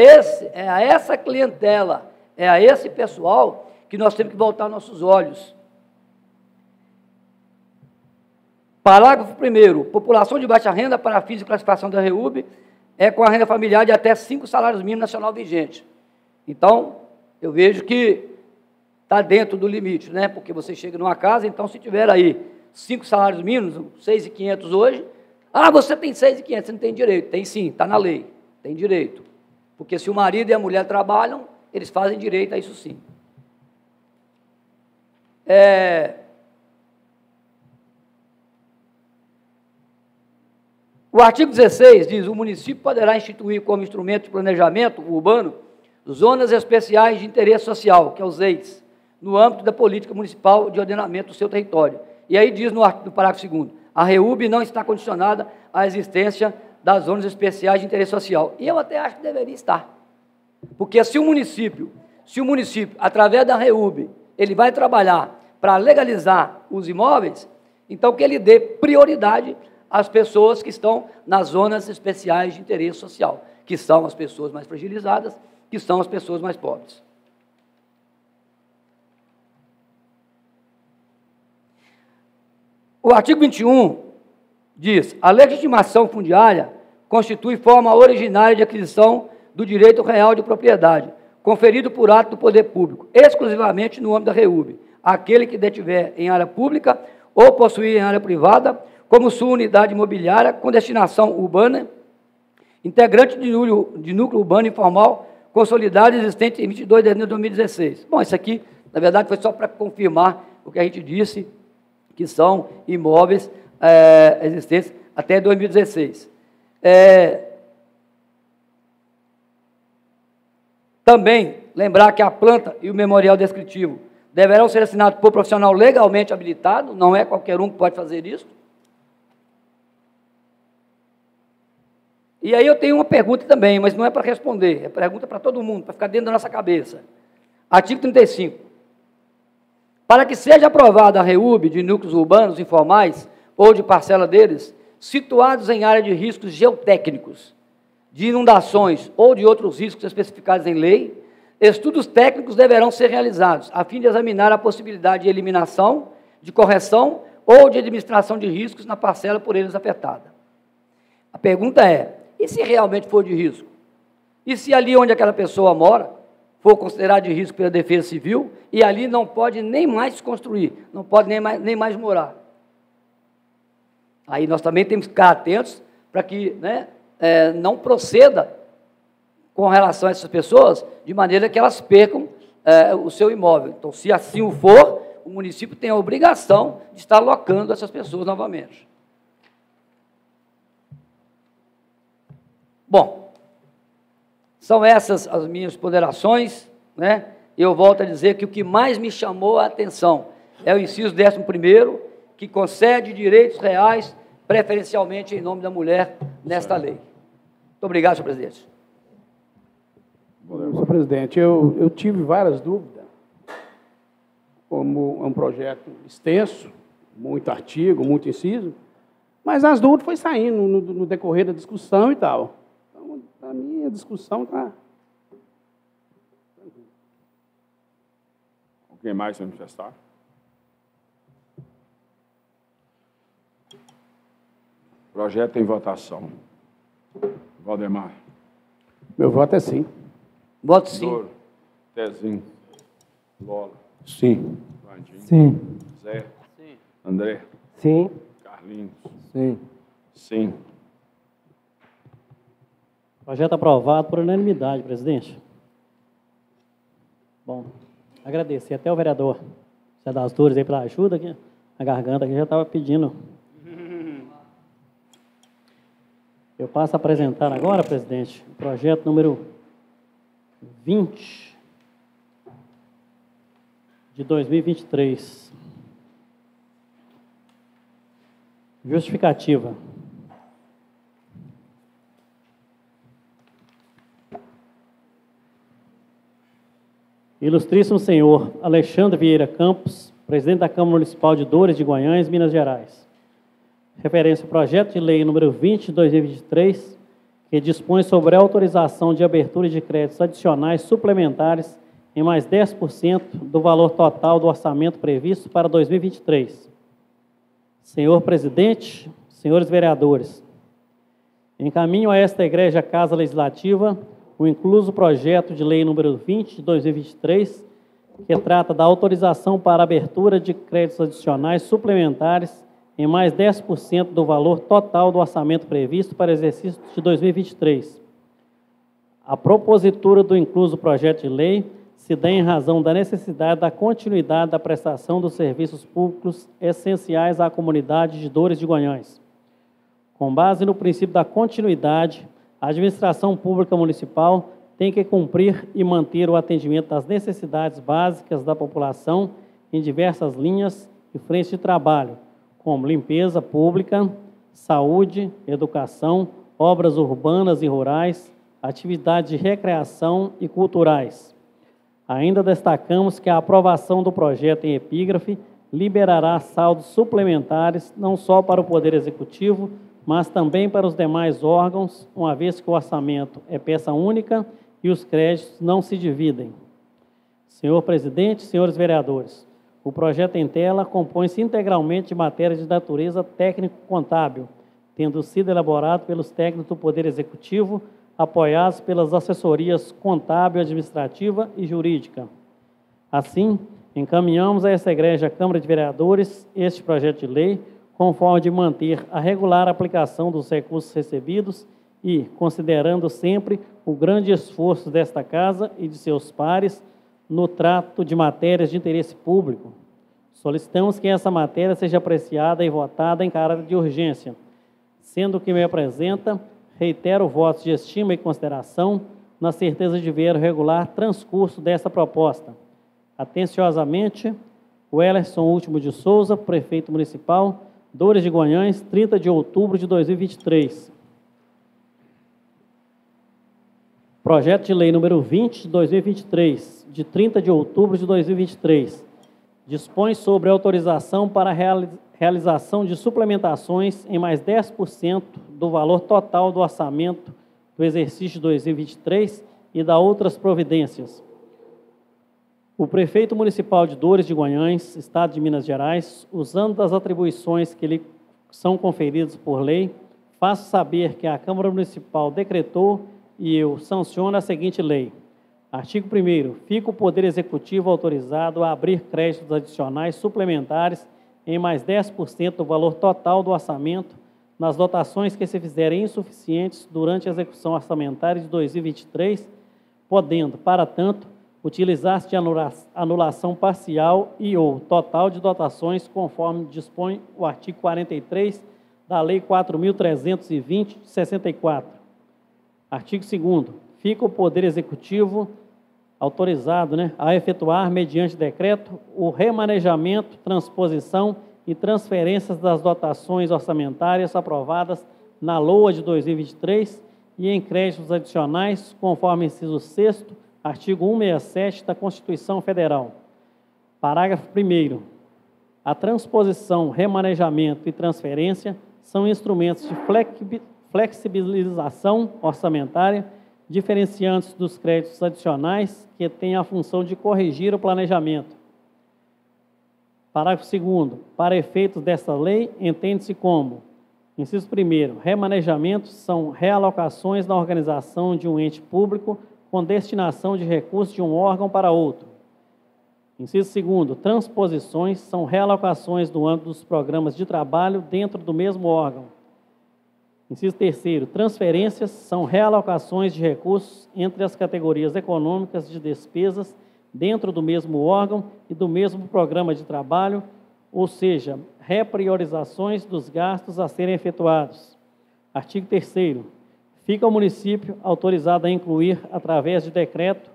essa clientela, é a esse pessoal que nós temos que voltar nossos olhos. Parágrafo 1º, população de baixa renda para fins de classificação da REUB é com a renda familiar de até 5 salários mínimos nacional vigente. Então, eu vejo que está dentro do limite, né? Porque você chega numa casa, então se tiver aí 5 salários mínimos, 6.500 hoje, você tem 6.500, você não tem direito. Tem sim, está na lei, tem direito. Porque se o marido e a mulher trabalham, eles fazem direito a isso sim. O artigo 16 diz: o município poderá instituir como instrumento de planejamento urbano zonas especiais de interesse social, que é os ZEIs, no âmbito da política municipal de ordenamento do seu território. E aí diz no parágrafo 2º, a REUB não está condicionada à existência das zonas especiais de interesse social. E eu até acho que deveria estar. Porque se o município, através da REUB, ele vai trabalhar para legalizar os imóveis, então que ele dê prioridade às pessoas que estão nas zonas especiais de interesse social, que são as pessoas mais fragilizadas, que são as pessoas mais pobres. O artigo 21 diz: a legitimação fundiária constitui forma originária de aquisição do direito real de propriedade, conferido por ato do poder público, exclusivamente no âmbito da REUB, aquele que detiver em área pública ou possuir em área privada, como sua unidade imobiliária com destinação urbana, integrante de núcleo urbano informal consolidado existente em 22 de dezembro de 2016. Bom, isso aqui, na verdade, foi só para confirmar o que a gente disse, que são imóveis existentes até 2016. Também lembrar que a planta e o memorial descritivo deverão ser assinados por profissional legalmente habilitado, não é qualquer um que pode fazer isso. E aí eu tenho uma pergunta também, mas não é para responder, é pergunta para todo mundo, para ficar dentro da nossa cabeça. Artigo 35. Para que seja aprovada a REUB de núcleos urbanos informais ou de parcela deles, situados em área de riscos geotécnicos, de inundações ou de outros riscos especificados em lei, estudos técnicos deverão ser realizados, a fim de examinar a possibilidade de eliminação, de correção ou de administração de riscos na parcela por eles afetada. A pergunta é: e se realmente for de risco? E se ali onde aquela pessoa mora for considerado de risco pela Defesa Civil e ali não pode nem mais construir, não pode nem mais morar? Aí nós também temos que ficar atentos para que não proceda com relação a essas pessoas de maneira que elas percam o seu imóvel. Então, se assim o for, o município tem a obrigação de estar alocando essas pessoas novamente. Bom, são essas as minhas ponderações, né? Eu volto a dizer que o que mais me chamou a atenção é o inciso 11º, que concede direitos reais, preferencialmente em nome da mulher, nesta lei. Muito obrigado, senhor presidente. Senhor presidente, eu tive várias dúvidas, como é um projeto extenso, muito artigo, muito inciso, mas as dúvidas foram saindo no decorrer da discussão e tal. Então, a minha discussão está... Alguém mais se manifestar? Projeto em votação. Valdemar. Meu voto é sim. Voto sim. Douro. Tezinho. Lola. Sim. Vandinho. Sim. Zé. Sim. André. Sim. Carlinhos. Sim. Sim. Projeto aprovado por unanimidade, presidente. Bom, agradecer até o vereador Zé das Dores aí pela ajuda aqui. A garganta aqui já estava pedindo. Eu passo a apresentar agora, presidente, o projeto número 20 de 2023. Justificativa. Ilustríssimo senhor Alexandre Vieira Campos, presidente da Câmara Municipal de Dores de Guanhães, Minas Gerais. Referência ao projeto de lei número 20 de 2023, que dispõe sobre a autorização de abertura de créditos adicionais suplementares em mais 10% do valor total do orçamento previsto para 2023. Senhor presidente, senhores vereadores, encaminho a esta Igreja Casa Legislativa o incluso projeto de lei número 20 de 2023, que trata da autorização para abertura de créditos adicionais suplementares em mais 10% do valor total do orçamento previsto para o exercício de 2023. A propositura do incluso projeto de lei se dá em razão da necessidade da continuidade da prestação dos serviços públicos essenciais à comunidade de Dores de Guanhães. Com base no princípio da continuidade, a administração pública municipal tem que cumprir e manter o atendimento das necessidades básicas da população em diversas linhas e frentes de trabalho, como limpeza pública, saúde, educação, obras urbanas e rurais, atividades de recreação e culturais. Ainda destacamos que a aprovação do projeto em epígrafe liberará saldos suplementares não só para o Poder Executivo, mas também para os demais órgãos, uma vez que o orçamento é peça única e os créditos não se dividem. Senhor presidente, senhores vereadores, o projeto em tela compõe-se integralmente de matéria de natureza técnico-contábil, tendo sido elaborado pelos técnicos do Poder Executivo, apoiados pelas assessorias contábil, administrativa e jurídica. Assim, encaminhamos a essa egrégia Câmara de Vereadores este projeto de lei, conforme de manter a regular aplicação dos recursos recebidos e, considerando sempre o grande esforço desta Casa e de seus pares no trato de matérias de interesse público, solicitamos que essa matéria seja apreciada e votada em caráter de urgência. Sendo o que me apresenta, reitero votos de estima e consideração, na certeza de ver o regular transcurso desta proposta. Atenciosamente, Wellerson Último de Souza, Prefeito Municipal, Dores de Guanhães, 30 de outubro de 2023. Projeto de Lei número 20 de 2023, de 30 de outubro de 2023, dispõe sobre autorização para a realização de suplementações em mais 10% do valor total do orçamento do exercício de 2023 e da outras providências. O Prefeito Municipal de Dores de Guanhães, Estado de Minas Gerais, usando das atribuições que lhe são conferidas por lei, faço saber que a Câmara Municipal decretou e eu sanciono a seguinte lei. Artigo 1º. Fica o Poder Executivo autorizado a abrir créditos adicionais suplementares em mais 10% do valor total do orçamento nas dotações que se fizerem insuficientes durante a execução orçamentária de 2023, podendo, para tanto, utilizar-se de anulação parcial e ou total de dotações, conforme dispõe o artigo 43 da Lei 4.320, de 64. Artigo 2º. Fica o Poder Executivo autorizado a efetuar, mediante decreto, o remanejamento, transposição e transferências das dotações orçamentárias aprovadas na LOA de 2023 e em créditos adicionais, conforme inciso 6º, artigo 167 da Constituição Federal. Parágrafo 1º. A transposição, remanejamento e transferência são instrumentos de flexibilização orçamentária, diferenciantes dos créditos adicionais, que têm a função de corrigir o planejamento. Parágrafo 2º. Para efeitos desta lei, entende-se como: inciso 1º, remanejamentos são realocações na organização de um ente público com destinação de recursos de um órgão para outro. Inciso 2º, transposições são realocações no âmbito dos programas de trabalho dentro do mesmo órgão. Inciso 3º, transferências são realocações de recursos entre as categorias econômicas de despesas dentro do mesmo órgão e do mesmo programa de trabalho, ou seja, repriorizações dos gastos a serem efetuados. Artigo 3º. Fica o município autorizado a incluir, através de decreto,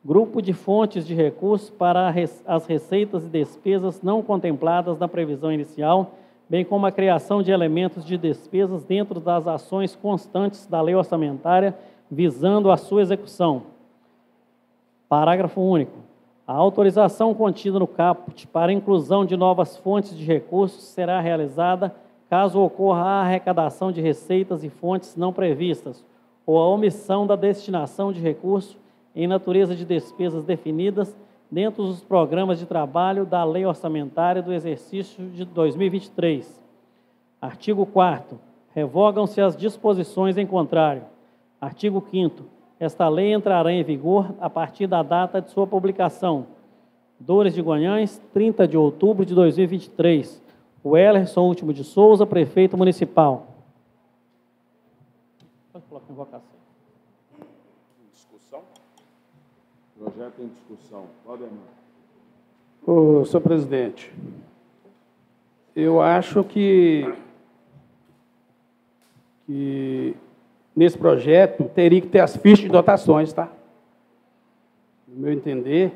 grupo de fontes de recursos para as receitas e despesas não contempladas na previsão inicial, bem como a criação de elementos de despesas dentro das ações constantes da lei orçamentária, visando a sua execução. Parágrafo único. A autorização contida no caput para a inclusão de novas fontes de recursos será realizada caso ocorra a arrecadação de receitas e fontes não previstas, ou a omissão da destinação de recursos em natureza de despesas definidas dentro dos programas de trabalho da Lei Orçamentária do exercício de 2023. Artigo 4º. Revogam-se as disposições em contrário. Artigo 5º. Esta lei entrará em vigor a partir da data de sua publicação. Dores de Guanhães, 30 de outubro de 2023. Wellerson Último de Souza, Prefeito Municipal. Pode colocar em votação. Discussão? Projeto em discussão. Valdemar. Ô, senhor presidente, eu acho que nesse projeto teria que ter as fichas de dotações, tá? No meu entender,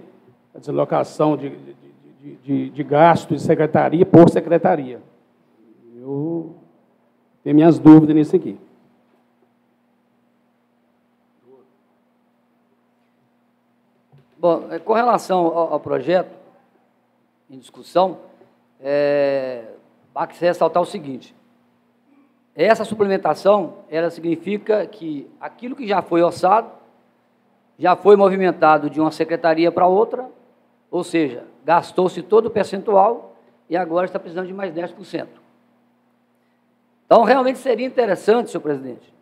a deslocação de gastos de secretaria por secretaria. Eu tenho minhas dúvidas nisso aqui. Bom, com relação ao projeto em discussão, há que se ressaltar o seguinte: essa suplementação, ela significa que aquilo que já foi orçado, já foi movimentado de uma secretaria para outra, ou seja, gastou-se todo o percentual e agora está precisando de mais 10%. Então, realmente seria interessante, senhor presidente,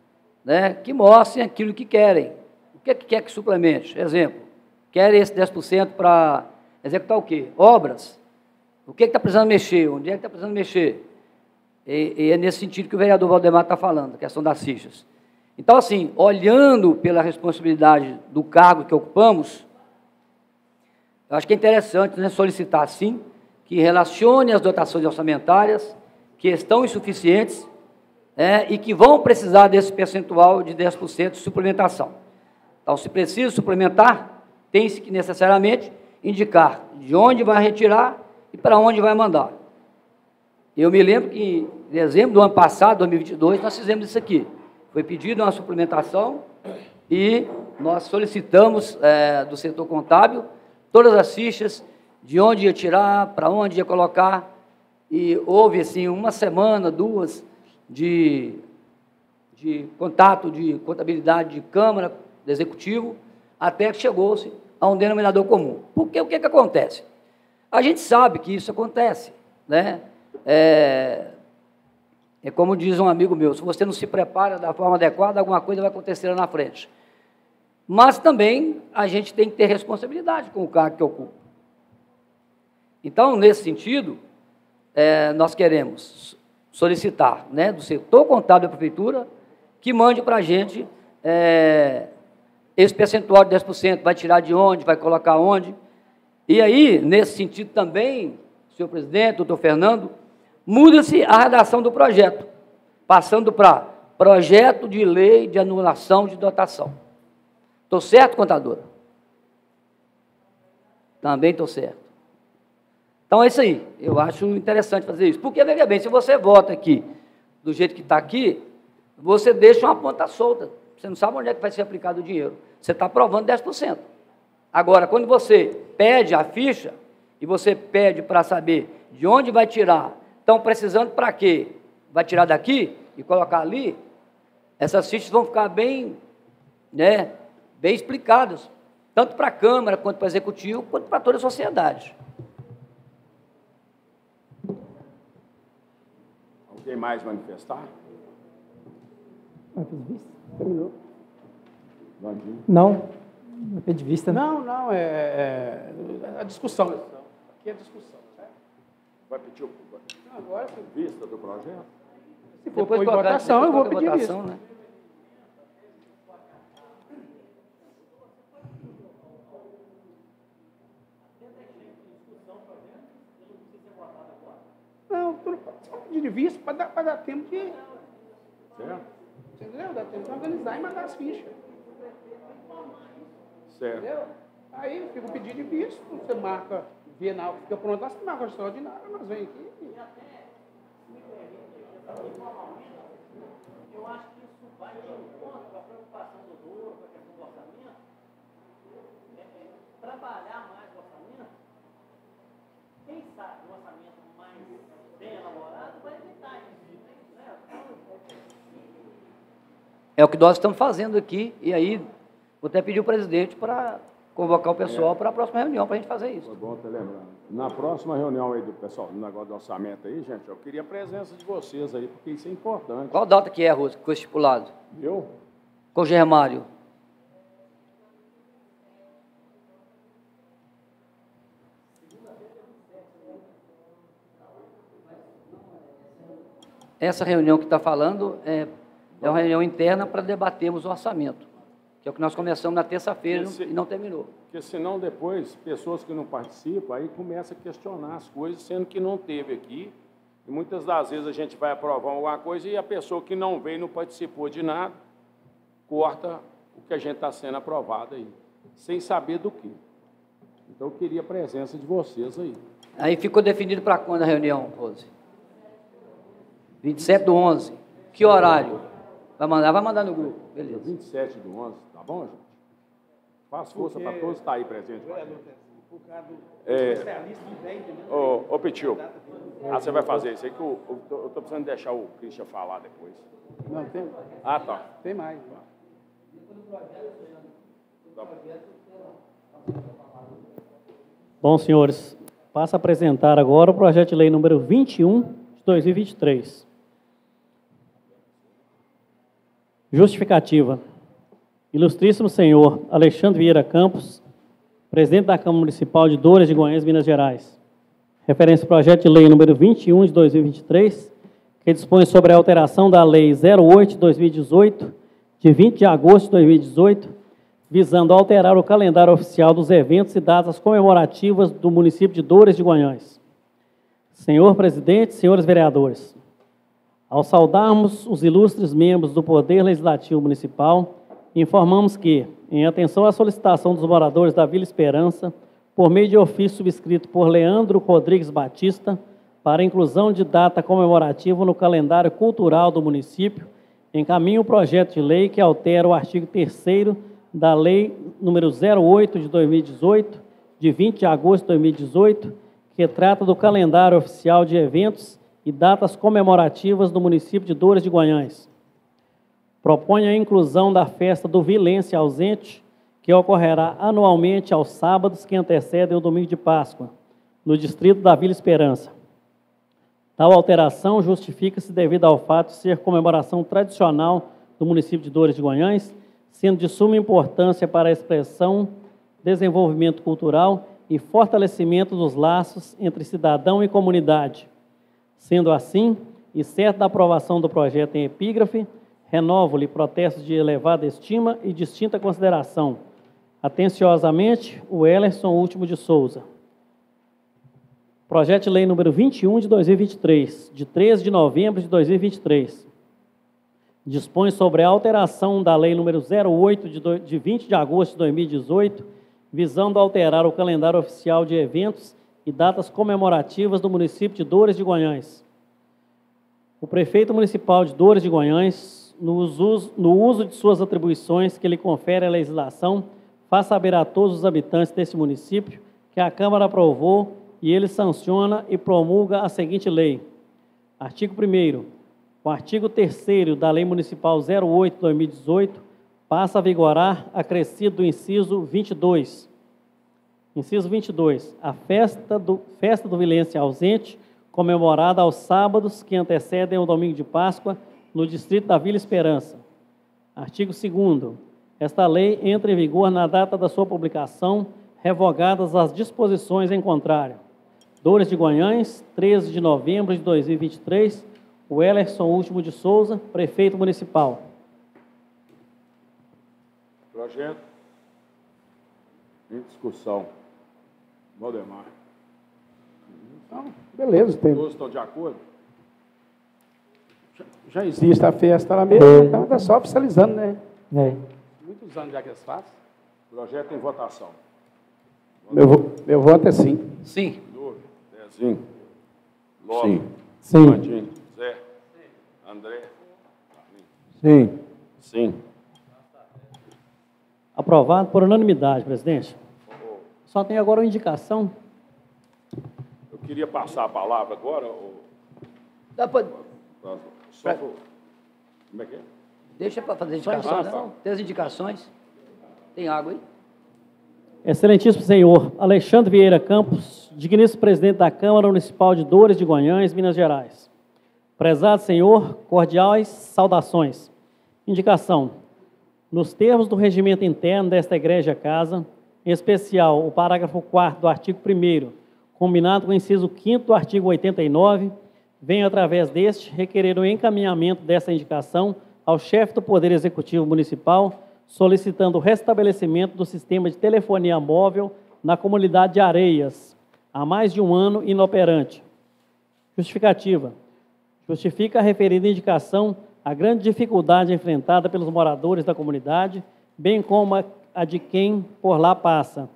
né, que mostrem aquilo que querem. O que é que quer que suplemente? Exemplo, querem esse 10% para executar o quê? Obras. O que está precisando mexer? Onde é que está precisando mexer? E é nesse sentido que o vereador Valdemar está falando, a questão das fichas. Então, assim, olhando pela responsabilidade do cargo que ocupamos, eu acho que é interessante, né, solicitar, sim, que relacione as dotações orçamentárias que estão insuficientes, e que vão precisar desse percentual de 10% de suplementação. Então, se precisa suplementar, tem-se que necessariamente indicar de onde vai retirar e para onde vai mandar. Eu me lembro que, em dezembro do ano passado, 2022, nós fizemos isso aqui. Foi pedida uma suplementação e nós solicitamos do setor contábil todas as fichas, de onde ia tirar, para onde ia colocar, e houve, assim, uma semana, duas, de contato, de contabilidade de Câmara, do Executivo, até que chegou-se a um denominador comum. Porque o que acontece? A gente sabe que isso acontece, né? É como diz um amigo meu, se você não se prepara da forma adequada, alguma coisa vai acontecer lá na frente. Mas também a gente tem que ter responsabilidade com o cargo que ocupa. Então, nesse sentido, nós queremos solicitar, né, do setor contábil da Prefeitura que mande para a gente esse percentual de 10%, vai tirar de onde, vai colocar onde. E aí, nesse sentido também, senhor presidente, doutor Fernando, muda-se a redação do projeto, passando para projeto de lei de anulação de dotação. Estou certo, contadora? Também estou certo. Então é isso aí, eu acho interessante fazer isso. Porque, veja bem, se você vota aqui, do jeito que está aqui, você deixa uma ponta solta. Você não sabe onde é que vai ser aplicado o dinheiro. Você está aprovando 10%. Agora, quando você pede a ficha, e você pede para saber de onde vai tirar, estão precisando para quê? Vai tirar daqui e colocar ali, essas fichas vão ficar bem, né, bem explicadas, tanto para a Câmara, quanto para o Executivo, quanto para toda a sociedade. Alguém mais manifestar? Terminou. Não, não é de vista. Não, é a discussão. Aqui é a discussão, certo? Vai pedir o agora, vista do projeto? Se for por votação, eu vou pedir votação, vista. né? Não, só pedir de vista para dar tempo de... Certo? Entendeu? Dá tempo de organizar e mandar as fichas. Certo. Entendeu? Aí fica o pedido de visto, você marca bienal, fica pronto, você marca extraordinário, nós vem aqui. Eu acho que isso vai de encontro com a preocupação do Douro, com a questão do orçamento, trabalhar mais o orçamento. Quem sabe o orçamento mais bem elaborado vai evitar isso, né? É o que nós estamos fazendo aqui, e aí vou até pedir o presidente para convocar o pessoal para a próxima reunião, para a gente fazer isso. Foi bom ter lembrado. Na próxima reunião aí do pessoal, no negócio do orçamento aí, gente, eu queria a presença de vocês aí, porque isso é importante. Qual data que é, Rosa, que foi estipulado? Viu? Com o Germário. Essa reunião que está falando é uma reunião interna para debatermos o orçamento, que é o que nós começamos na terça-feira e não terminou. Porque senão depois, pessoas que não participam, aí começa a questionar as coisas, sendo que não teve aqui. E muitas das vezes a gente vai aprovar alguma coisa e a pessoa que não veio, não participou de nada, corta o que a gente está sendo aprovado aí, sem saber do que. Então eu queria a presença de vocês aí. Aí ficou definido para quando a reunião, Rose? 27/11. Que horário? Vai mandar no grupo. Beleza. 27/11, tá bom, gente? Faz força para todos estar aí presente. Ô, Pitiu, você vai fazer isso aí que eu estou precisando deixar o Christian falar depois. Não, tem. Ah, tá. Tem mais. Bom, senhores, passo a apresentar agora o projeto de lei número 21 de 2023. Justificativa. Ilustríssimo senhor Alexandre Vieira Campos, presidente da Câmara Municipal de Dores de Goiânia, Minas Gerais. Referência ao projeto de lei número 21 de 2023, que dispõe sobre a alteração da Lei 08 de 2018, de 20 de agosto de 2018, visando alterar o calendário oficial dos eventos e datas comemorativas do município de Dores de Goiânia. Senhor presidente, senhores vereadores, ao saudarmos os ilustres membros do Poder Legislativo Municipal, informamos que, em atenção à solicitação dos moradores da Vila Esperança, por meio de ofício subscrito por Leandro Rodrigues Batista, para inclusão de data comemorativa no calendário cultural do município, encaminha o projeto de lei que altera o artigo 3º da Lei número 08 de 2018, de 20 de agosto de 2018, que trata do calendário oficial de eventos e datas comemorativas do município de Dores de Goiânia. Propõe a inclusão da festa do Vilense ausente, que ocorrerá anualmente aos sábados que antecedem o domingo de Páscoa, no distrito da Vila Esperança. Tal alteração justifica-se devido ao fato de ser comemoração tradicional do município de Dores de Goiânia, sendo de suma importância para a expressão, desenvolvimento cultural e fortalecimento dos laços entre cidadão e comunidade. Sendo assim, e certo da aprovação do projeto em epígrafe, renovo-lhe protestos de elevada estima e distinta consideração. Atenciosamente, o Ellerson Último de Souza. Projeto de lei número 21 de 2023, de 13 de novembro de 2023. Dispõe sobre a alteração da lei número 08 de 20 de agosto de 2018, visando alterar o calendário oficial de eventos e datas comemorativas do município de Dores de Goiânia. O prefeito municipal de Dores de Goiânia, no uso de suas atribuições que lhe confere a legislação, faz saber a todos os habitantes deste município que a Câmara aprovou e ele sanciona e promulga a seguinte lei. Artigo 1º. O artigo 3º da Lei Municipal 08 de 2018 passa a vigorar, acrescido do inciso 22. Inciso 22. A festa do Vilense ausente, comemorada aos sábados que antecedem o domingo de Páscoa, no distrito da Vila Esperança. Artigo 2º. Esta lei entra em vigor na data da sua publicação, revogadas as disposições em contrário. Dores de Goiânia, 13 de novembro de 2023, o Ellerson Último de Souza, prefeito municipal. Projeto em discussão. Valdemar. Então, beleza. Todos estão de acordo? Já existe a festa lá mesmo, então está só oficializando, né? Muitos anos já que eles fazem. Projeto em votação. Meu voto é sim. Sim. Duro. Dezinho. Lobo. Sim. Sim. Mandinho. Zé. André. Sim. Sim. Aprovado por unanimidade, presidente. Só tem agora uma indicação. Eu queria passar a palavra agora. Dá pra... Só por... Como é que é? Deixa para fazer indicação, Tá. não? Tem as indicações? Tem água aí? Excelentíssimo senhor Alexandre Vieira Campos, digníssimo presidente da Câmara Municipal de Dores de Goiânia, Minas Gerais. Prezado senhor, cordiais saudações. Indicação. Nos termos do regimento interno desta egrégia casa, em especial o parágrafo 4º do artigo 1º, combinado com o inciso 5º do artigo 89, venho, através deste, requerer o encaminhamento dessa indicação ao chefe do Poder Executivo Municipal, solicitando o restabelecimento do sistema de telefonia móvel na comunidade de Areias, há mais de um ano inoperante. Justificativa. Justifica a referida indicação a grande dificuldade enfrentada pelos moradores da comunidade, bem como a de quem por lá passa,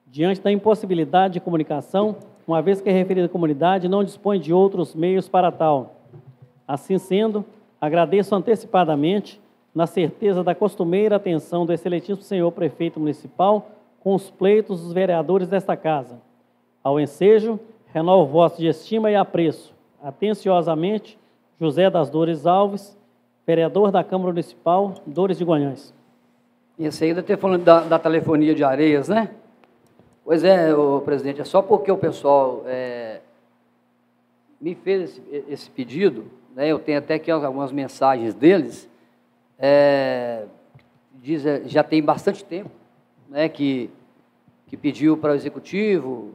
diante da impossibilidade de comunicação, uma vez que a referida comunidade não dispõe de outros meios para tal. Assim sendo, agradeço antecipadamente, na certeza da costumeira atenção do excelentíssimo senhor prefeito municipal, com os pleitos dos vereadores desta casa. Ao ensejo, renovo o voto de estima e apreço. Atenciosamente, José das Dores Alves, vereador da Câmara Municipal, Dores de Goiânia. Esse aí ainda está falando da telefonia de Areias, né? Pois é, presidente, é só porque o pessoal me fez esse pedido, né? Eu tenho até aqui algumas mensagens deles, já tem bastante tempo, né, que pediu para o Executivo,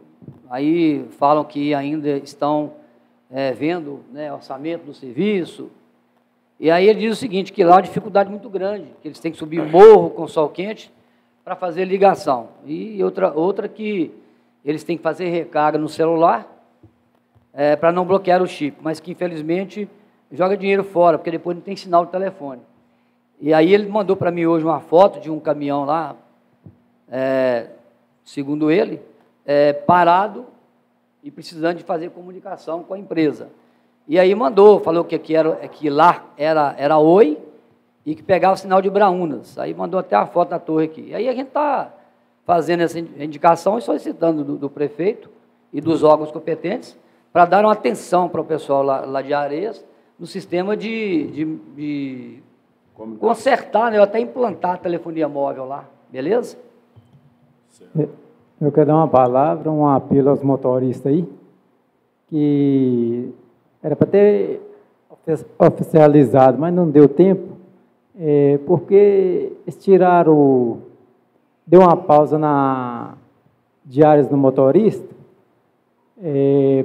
aí falam que ainda estão vendo, né, orçamento do serviço, e aí ele diz o seguinte, que lá é uma dificuldade muito grande, que eles têm que subir morro com sol quente para fazer ligação, e outra que eles têm que fazer recarga no celular para não bloquear o chip, mas que infelizmente joga dinheiro fora, porque depois não tem sinal de telefone. E aí ele mandou para mim hoje uma foto de um caminhão lá, segundo ele, parado e precisando de fazer comunicação com a empresa. E aí falou que lá era Oi e que pegava o sinal de Braunas. Aí mandou até a foto da torre aqui. E aí a gente está fazendo essa indicação e solicitando do prefeito e dos órgãos competentes para dar uma atenção para o pessoal lá de Areias no sistema de consertar, né, ou até implantar a telefonia móvel lá, beleza? Eu quero dar uma palavra, um apelo aos motoristas aí, que era para ter oficializado, mas não deu tempo, porque eles deu uma pausa na diárias do motorista,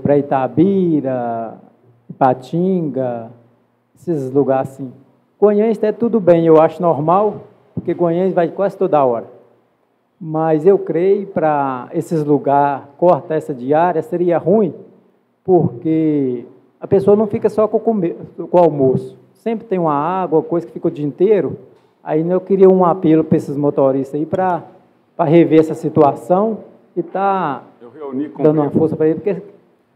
para Itabira, Ipatinga, esses lugares assim. Goiânia é tudo bem, eu acho normal, porque Goiânia vai quase toda hora. Mas eu creio para esses lugares, cortar essa diária, seria ruim, porque a pessoa não fica só com o almoço. Sempre tem uma água, coisa que fica o dia inteiro. Aí eu queria um apelo para esses motoristas aí para rever essa situação e dando uma força para ele, porque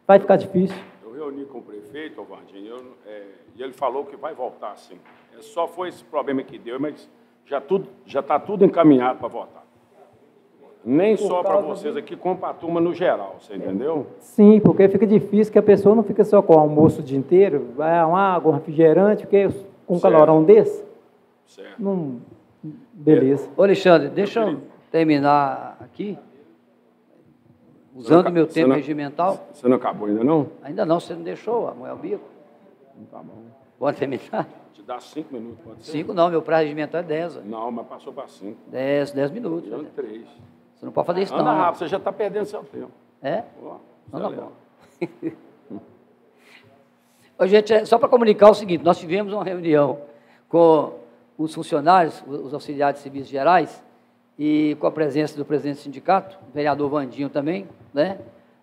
vai ficar difícil. Eu reuni com o prefeito, Vandinho, e ele falou que vai voltar sim. Só foi esse problema que deu, mas já está tudo encaminhado para votar. Nem só para vocês aqui, como para a turma no geral, você entendeu? Sim, porque fica difícil que a pessoa não fica só com o almoço o dia inteiro, vai uma água, um refrigerante, porque com um calorão desse, certo. Não... Beleza. Ô, Alexandre, deixa eu terminar aqui, usando meu tempo regimental. Você não acabou ainda não? Ainda não, você não deixou, amoer o bico. Tá bom. Pode terminar? Te dá 5 minutos, pode ser? 5 não, meu prazo regimental é 10. Não, mas passou para 5. 10 minutos. Já 3. Você não pode fazer isso, Anda não. rápido, você já está perdendo seu tempo. Anda bom. Ô, gente, só para comunicar o seguinte, nós tivemos uma reunião com os funcionários, os auxiliares de serviços gerais, e com a presença do presidente do sindicato, o vereador Vandinho também, né,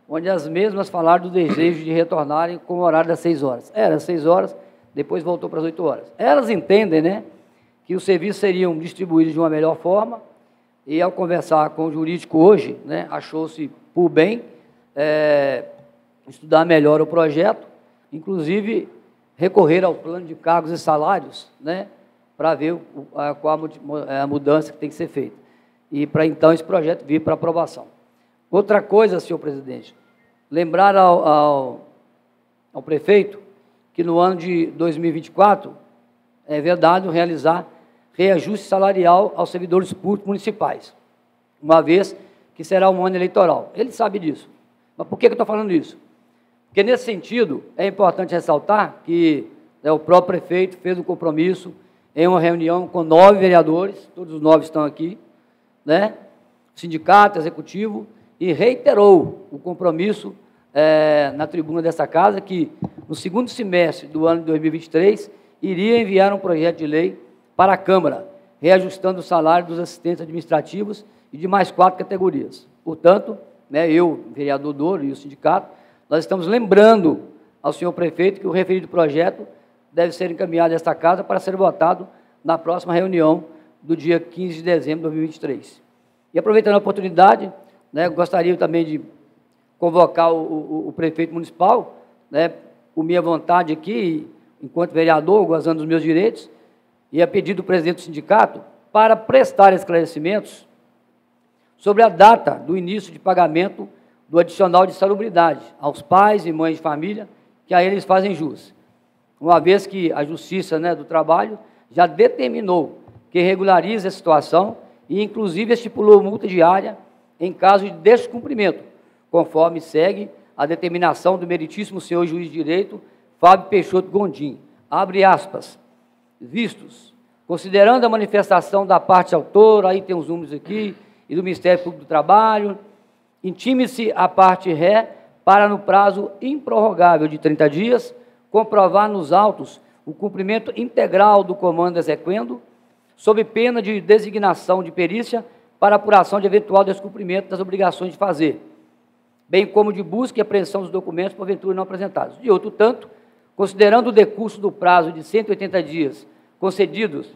onde as mesmas falaram do desejo de retornarem com o horário das 6 horas. Era 6 horas, depois voltou para as 8 horas. Elas entendem, né, que os serviços seriam distribuídos de uma melhor forma, e ao conversar com o jurídico hoje, né, achou-se por bem estudar melhor o projeto, inclusive recorrer ao plano de cargos e salários, né, para ver qual a mudança que tem que ser feita. E para então esse projeto vir para aprovação. Outra coisa, senhor presidente, lembrar ao prefeito que no ano de 2024 é verdade realizar reajuste salarial aos servidores públicos municipais, uma vez que será um ano eleitoral. Ele sabe disso. Mas por que eu estou falando isso? Porque, nesse sentido, é importante ressaltar que o próprio prefeito fez um compromisso em uma reunião com 9 vereadores, todos os 9 estão aqui, né? Sindicato, executivo, e reiterou o compromisso na tribuna dessa casa que, no segundo semestre do ano de 2023, iria enviar um projeto de lei para a Câmara, reajustando o salário dos assistentes administrativos e de mais 4 categorias. Portanto, né, eu, vereador Douro e o sindicato, nós estamos lembrando ao senhor prefeito que o referido projeto deve ser encaminhado a esta casa para ser votado na próxima reunião do dia 15 de dezembro de 2023. E aproveitando a oportunidade, né, gostaria também de convocar o prefeito municipal, né, por minha vontade aqui, enquanto vereador, gozando dos meus direitos, e a pedido do presidente do sindicato, para prestar esclarecimentos sobre a data do início de pagamento do adicional de salubridade aos pais e mães de família que a eles fazem jus, uma vez que a Justiça, né, do Trabalho já determinou que regularize a situação e, inclusive, estipulou multa diária em caso de descumprimento, conforme segue a determinação do meritíssimo senhor juiz de direito Fábio Peixoto Gondim. Abre aspas. Vistos Considerando a manifestação da parte autora, aí tem os números aqui, e do Ministério Público do Trabalho, intime-se a parte ré para, no prazo improrrogável de 30 dias, comprovar nos autos o cumprimento integral do comando exequendo, sob pena de designação de perícia para apuração de eventual descumprimento das obrigações de fazer, bem como de busca e apreensão dos documentos porventura não apresentados. De outro tanto, considerando o decurso do prazo de 180 dias concedidos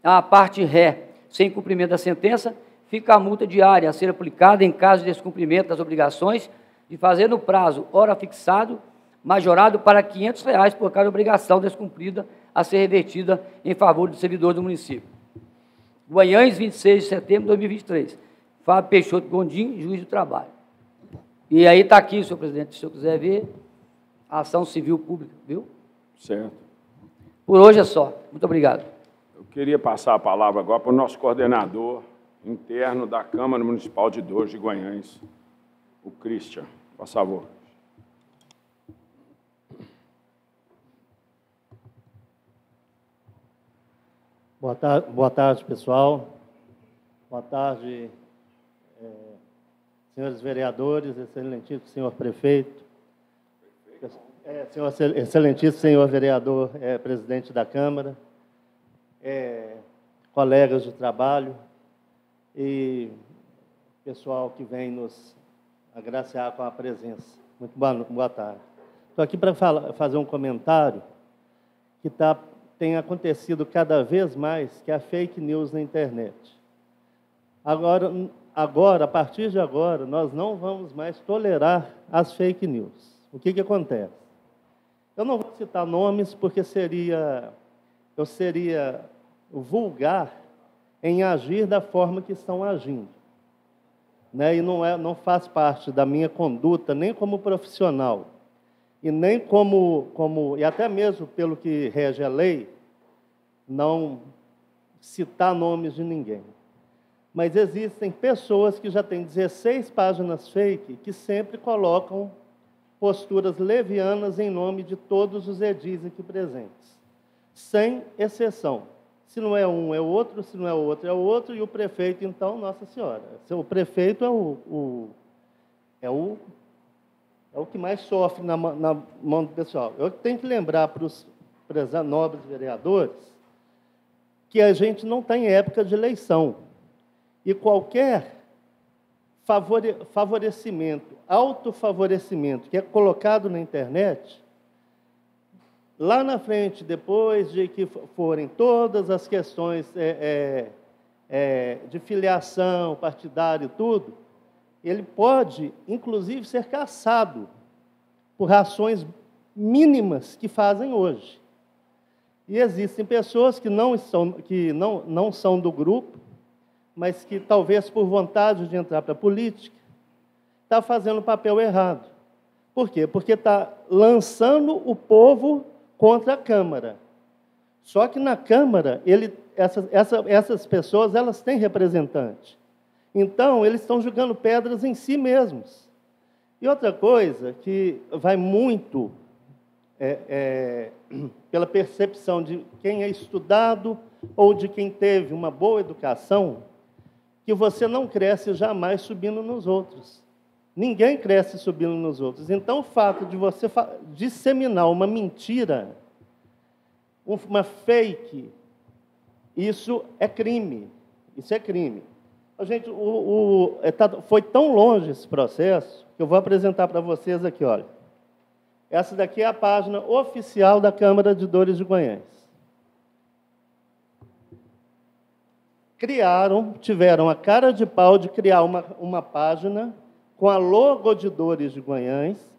à parte ré sem cumprimento da sentença, fica a multa diária a ser aplicada em caso de descumprimento das obrigações de fazer no prazo hora fixado, majorado para R$ 500 por cada obrigação descumprida a ser revertida em favor do servidor do município. Guanhães, 26 de setembro de 2023. Fábio Peixoto Gondim, juiz do trabalho. E aí está aqui, senhor presidente, se o senhor quiser ver, a ação civil pública, viu? Certo. Por hoje é só. Muito obrigado. Eu queria passar a palavra agora para o nosso coordenador interno da Câmara Municipal de Dores de Guanhães, o Christian. Por favor. Boa tarde, pessoal. Boa tarde, senhores vereadores, excelentíssimo senhor prefeito, excelentíssimo senhor vereador, presidente da Câmara, colegas de trabalho e pessoal que vem nos agraciar com a presença. Muito boa tarde. Estou aqui para fazer um comentário que tem acontecido cada vez mais, que é a fake news na internet. Agora, a partir de agora, nós não vamos mais tolerar as fake news. O que acontece? Eu não vou citar nomes, porque eu seria vulgar em agir da forma que estão agindo. Né? E não faz parte da minha conduta, nem como profissional, e nem e até mesmo pelo que rege a lei, não citar nomes de ninguém. Mas existem pessoas que já têm 16 páginas fake que sempre colocam posturas levianas em nome de todos os edis aqui presentes, sem exceção. Se não é um, é o outro, se não é o outro, é o outro, e o prefeito, então, Nossa Senhora. O prefeito é o que mais sofre na mão do pessoal. Eu tenho que lembrar para os nobres vereadores que a gente não está em época de eleição. E qualquer favorecimento, autofavorecimento que é colocado na internet, lá na frente, depois de que forem todas as questões de filiação partidária e tudo, ele pode, inclusive, ser cassado por ações mínimas que fazem hoje. E existem pessoas que não são do grupo, mas que talvez por vontade de entrar para a política, está fazendo o papel errado. Por quê? Porque está lançando o povo contra a Câmara. Só que na Câmara, essas pessoas elas têm representante. Então, eles estão jogando pedras em si mesmos. E outra coisa que vai muito pela percepção de quem é estudado ou de quem teve uma boa educação, que você não cresce jamais subindo nos outros. Ninguém cresce subindo nos outros. Então, o fato de você disseminar uma mentira, uma fake, isso é crime. Isso é crime. Gente, foi tão longe esse processo que eu vou apresentar para vocês aqui, olha. Essa daqui é a página oficial da Câmara de Dores de Guanhães. Tiveram a cara de pau de criar uma página com a logo de Dores de Guanhães,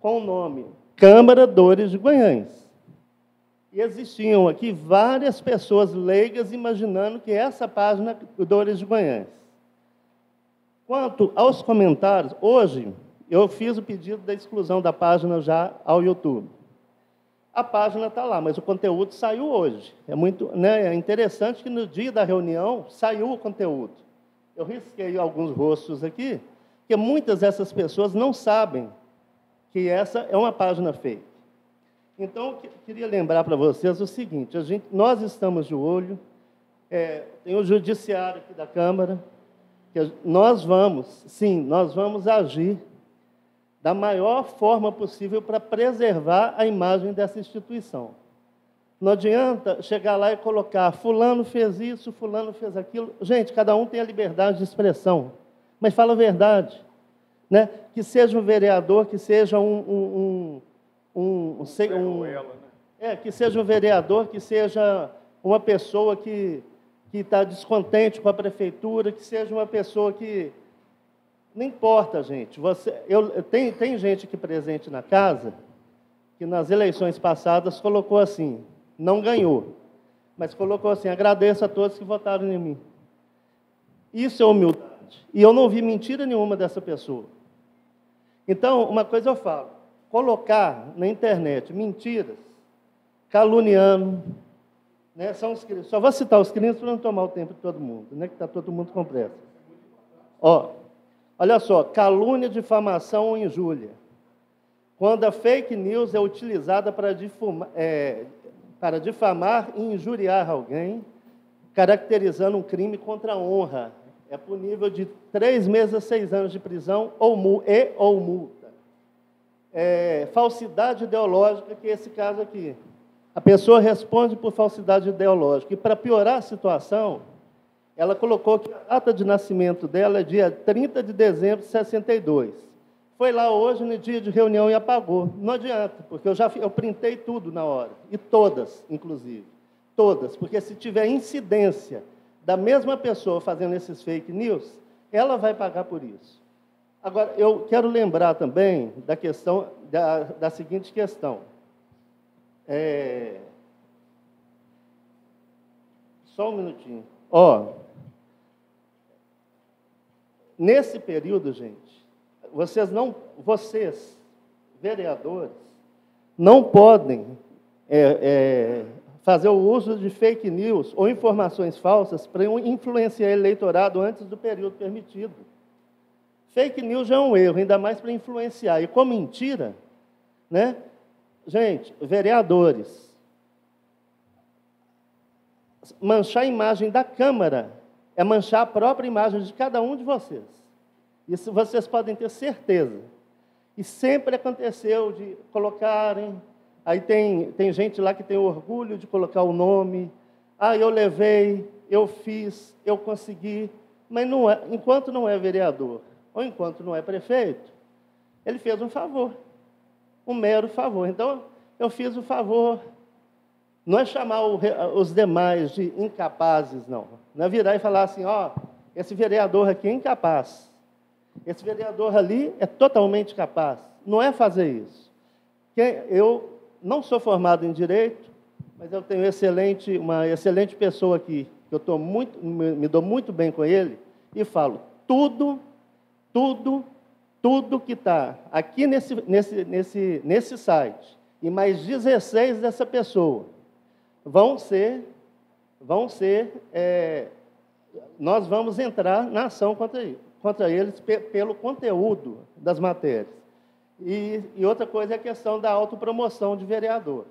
com o nome Câmara Dores de Guanhães. E existiam aqui várias pessoas leigas imaginando que essa página é Dores de Guanhães. Quanto aos comentários, hoje eu fiz o pedido da exclusão da página já ao YouTube. A página está lá, mas o conteúdo saiu hoje. É interessante que no dia da reunião saiu o conteúdo. Eu risquei alguns rostos aqui, porque muitas dessas pessoas não sabem que essa é uma página fake. Então, eu queria lembrar para vocês o seguinte, nós estamos de olho, tem o judiciário aqui da Câmara, que nós vamos agir da maior forma possível para preservar a imagem dessa instituição. Não adianta chegar lá e colocar fulano fez isso, fulano fez aquilo. Gente, cada um tem a liberdade de expressão, mas fala a verdade. Né? Que seja um vereador, que seja que seja um vereador, que seja uma pessoa que está descontente com a prefeitura, que seja uma pessoa que... Não importa, gente. Tem gente aqui presente na casa que nas eleições passadas colocou assim, não ganhou, mas colocou assim, agradeço a todos que votaram em mim. Isso é humildade. E eu não vi mentira nenhuma dessa pessoa. Então, uma coisa eu falo, colocar na internet mentiras, caluniando, né, só vou citar os crimes para não tomar o tempo de todo mundo, né, que está todo mundo com pressa. Olha só, calúnia, difamação ou injúria. Quando a fake news é utilizada para difamar e injuriar alguém, caracterizando um crime contra a honra, é punível de 3 meses a 6 anos de prisão ou multa. Falsidade ideológica, que é esse caso aqui. A pessoa responde por falsidade ideológica. E, para piorar a situação, ela colocou que a data de nascimento dela é dia 30 de dezembro de 62. Foi lá hoje, no dia de reunião, e apagou. Não adianta, porque eu printei tudo na hora. E todas, inclusive. Todas. Porque se tiver incidência da mesma pessoa fazendo esses fake news, ela vai pagar por isso. Agora, eu quero lembrar também da questão, da seguinte questão. Só um minutinho. Nesse período, gente, vocês, vereadores, não podem fazer o uso de fake news ou informações falsas para influenciar o eleitorado antes do período permitido. Fake news já é um erro, ainda mais para influenciar. E com mentira, né? Gente, vereadores, manchar a imagem da Câmara é manchar a própria imagem de cada um de vocês. Isso vocês podem ter certeza. E sempre aconteceu de colocarem... Aí tem gente lá que tem orgulho de colocar o nome. Eu levei, eu fiz, eu consegui. Mas não é, enquanto não é vereador, ou enquanto não é prefeito, ele fez um favor. Um mero favor. Então, eu fiz o favor. Não é chamar os demais de incapazes, não. Não é virar e falar assim, esse vereador aqui é incapaz. Esse vereador ali é totalmente capaz. Não é fazer isso. Eu não sou formado em Direito, mas eu tenho uma excelente pessoa aqui, que eu me dou muito bem com ele, e falo, tudo que está aqui nesse site, e mais 16 dessa pessoa, nós vamos entrar na ação contra eles pelo conteúdo das matérias. E outra coisa é a questão da autopromoção de vereador.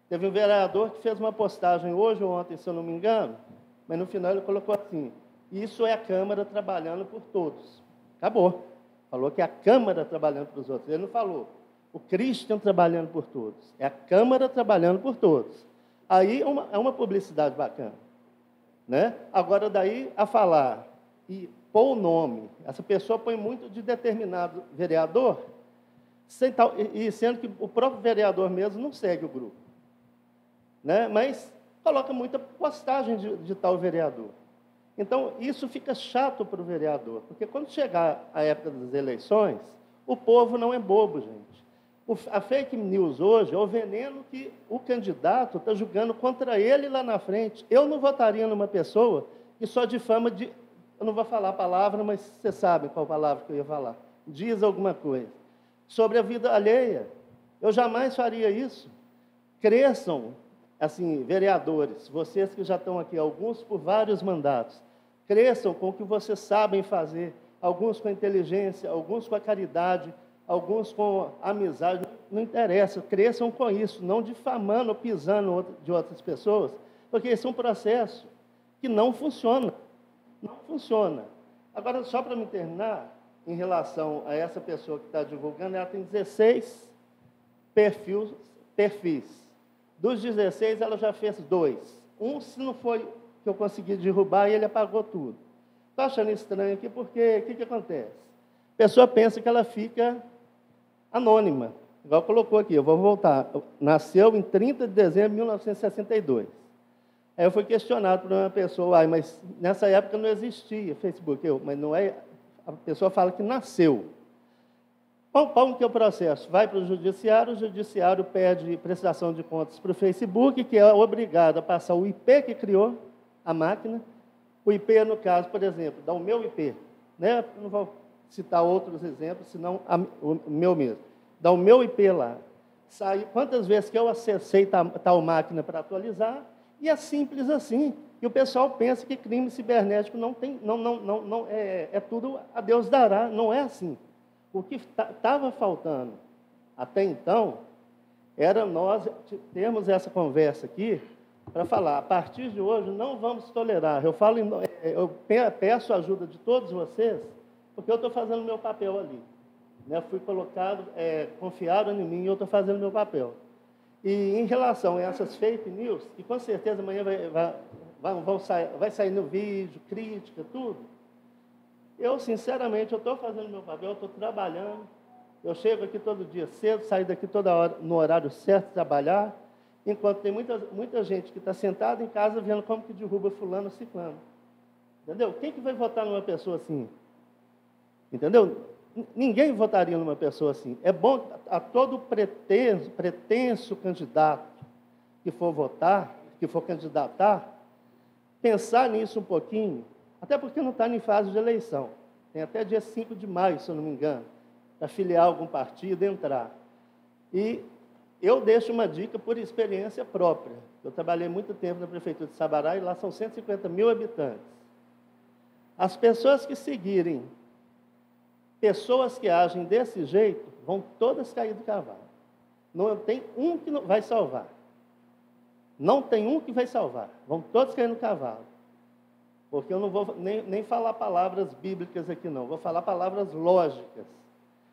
Teve um vereador que fez uma postagem hoje ou ontem, se eu não me engano, mas no final ele colocou assim, isso é a Câmara trabalhando por todos. Acabou. Falou que é a Câmara trabalhando para os outros. Ele não falou o Christian trabalhando por todos. É a Câmara trabalhando por todos. Aí é uma publicidade bacana. Né? Agora, daí a falar e pôr o nome, essa pessoa põe muito de determinado vereador, sendo que o próprio vereador mesmo não segue o grupo. Né? Mas coloca muita postagem de tal vereador. Então, isso fica chato para o vereador, porque quando chegar a época das eleições, o povo não é bobo, gente. A fake news hoje é o veneno que o candidato está julgando contra ele lá na frente. Eu não votaria numa pessoa que só difama de... Eu não vou falar a palavra, mas vocês sabem qual palavra que eu ia falar. Diz alguma coisa. Sobre a vida alheia. Eu jamais faria isso. Cresçam, assim, vereadores, vocês que já estão aqui, alguns por vários mandatos, cresçam com o que vocês sabem fazer, alguns com a inteligência, alguns com a caridade, alguns com amizade, não interessa, cresçam com isso, não difamando ou pisando de outras pessoas, porque esse é um processo que não funciona. Não funciona. Agora, só para me terminar, em relação a essa pessoa que está divulgando, ela tem 16 perfis. Dos 16, ela já fez 2. Um, se não foi que eu consegui derrubar, ele apagou tudo. Estou achando estranho aqui, porque o que acontece? A pessoa pensa que ela fica anônima. Igual colocou aqui, eu vou voltar. Nasceu em 30 de dezembro de 1962. Aí eu fui questionado por uma pessoa, mas nessa época não existia Facebook. Mas não é... A pessoa fala que nasceu. Como que é o processo? Vai para o judiciário pede prestação de contas para o Facebook, que é obrigado a passar o IP que criou a máquina. O IP, no caso, por exemplo, dá o meu IP. Né? Não vou citar outros exemplos, senão o meu mesmo. Dá o meu IP lá. Sai, quantas vezes que eu acessei tal máquina para atualizar, e é simples assim. E o pessoal pensa que crime cibernético não tem, é tudo a Deus dará. Não é assim. O que estava faltando até então era nós termos essa conversa aqui para falar, a partir de hoje não vamos tolerar. Eu peço a ajuda de todos vocês, porque eu estou fazendo o meu papel ali. Né? Fui colocado, confiaram em mim e eu estou fazendo o meu papel. E em relação a essas fake news, que com certeza amanhã vai sair no vídeo, crítica, tudo, eu, sinceramente, eu estou fazendo o meu papel, eu estou trabalhando, eu chego aqui todo dia cedo, saio daqui toda hora, no horário certo, trabalhar, enquanto tem muita gente que está sentada em casa vendo como que derruba fulano ou ciclano. Entendeu? Quem que vai votar numa pessoa assim? Entendeu? Ninguém votaria numa pessoa assim. É bom a todo pretenso candidato que for votar, que for candidatar, pensar nisso um pouquinho, até porque não está em fase de eleição. Tem até dia 5 de maio, se eu não me engano, para filiar algum partido e entrar. E eu deixo uma dica por experiência própria. Eu trabalhei muito tempo na prefeitura de Sabará e lá são 150 mil habitantes. As pessoas que seguirem pessoas que agem desse jeito vão todas cair do cavalo. Não tem um que vai salvar. Não tem um que vai salvar. Vão todos cair no cavalo. Porque eu não vou nem falar palavras bíblicas aqui, não. Vou falar palavras lógicas.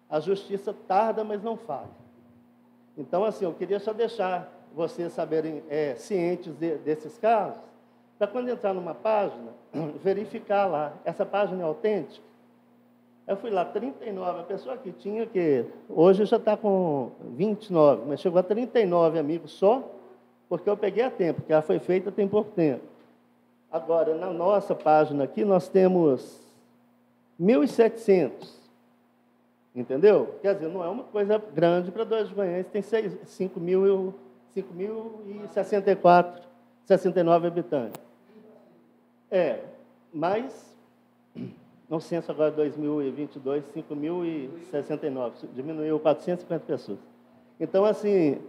A justiça tarda, mas não falha. Então, assim, eu queria só deixar vocês saberem, cientes desses casos, para quando entrar numa página, verificar lá, essa página é autêntica. Eu fui lá, 39, a pessoa que tinha, que hoje já está com 29, mas chegou a 39 amigos só, porque eu peguei a tempo, porque ela foi feita tem pouco tempo. Agora, na nossa página aqui, nós temos 1.700, entendeu? Quer dizer, não é uma coisa grande para 2 de Goiânia, tem 5.064, 69 habitantes. Mas... No censo agora, 2022, 5.069, diminuiu 450 pessoas. Então, assim,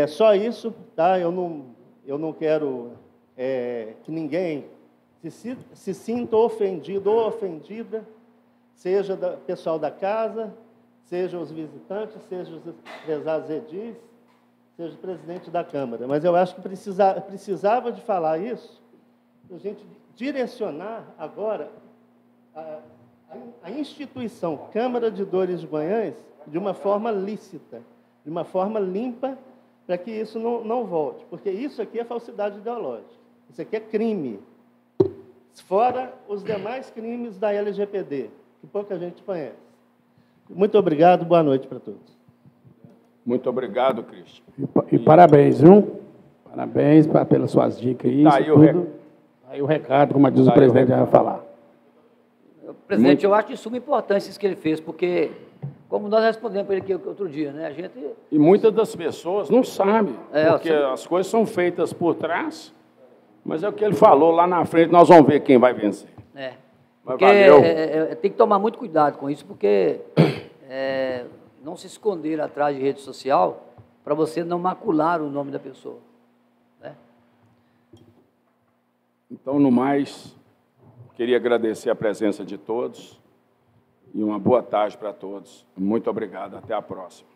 só isso, tá? Eu não quero que ninguém se sinta ofendido ou ofendida, seja o pessoal da casa, seja os visitantes, seja os prezados edis, seja o presidente da Câmara. Mas eu acho que precisava de falar isso, para a gente direcionar agora a instituição Câmara de Dores de Guanhães de uma forma lícita, de uma forma limpa, para que isso não volte. Porque isso aqui é falsidade ideológica. Isso aqui é crime. Fora os demais crimes da LGPD, que pouca gente conhece. Muito obrigado, boa noite para todos. Muito obrigado, Cristian. E parabéns, viu? Parabéns pelas suas dicas aí. Tá aí o recado, como diz o presidente, já vai falar. Presidente, eu acho de suma importância isso que ele fez, porque, como nós respondemos para ele aqui outro dia, né, a gente... E muitas das pessoas não sabem, porque as coisas são feitas por trás, mas é o que ele falou, lá na frente nós vamos ver quem vai vencer. Porque tem que tomar muito cuidado com isso, porque não se esconder atrás de rede social para você não macular o nome da pessoa. Né? Então, no mais... Queria agradecer a presença de todos e uma boa tarde para todos. Muito obrigado. Até a próxima.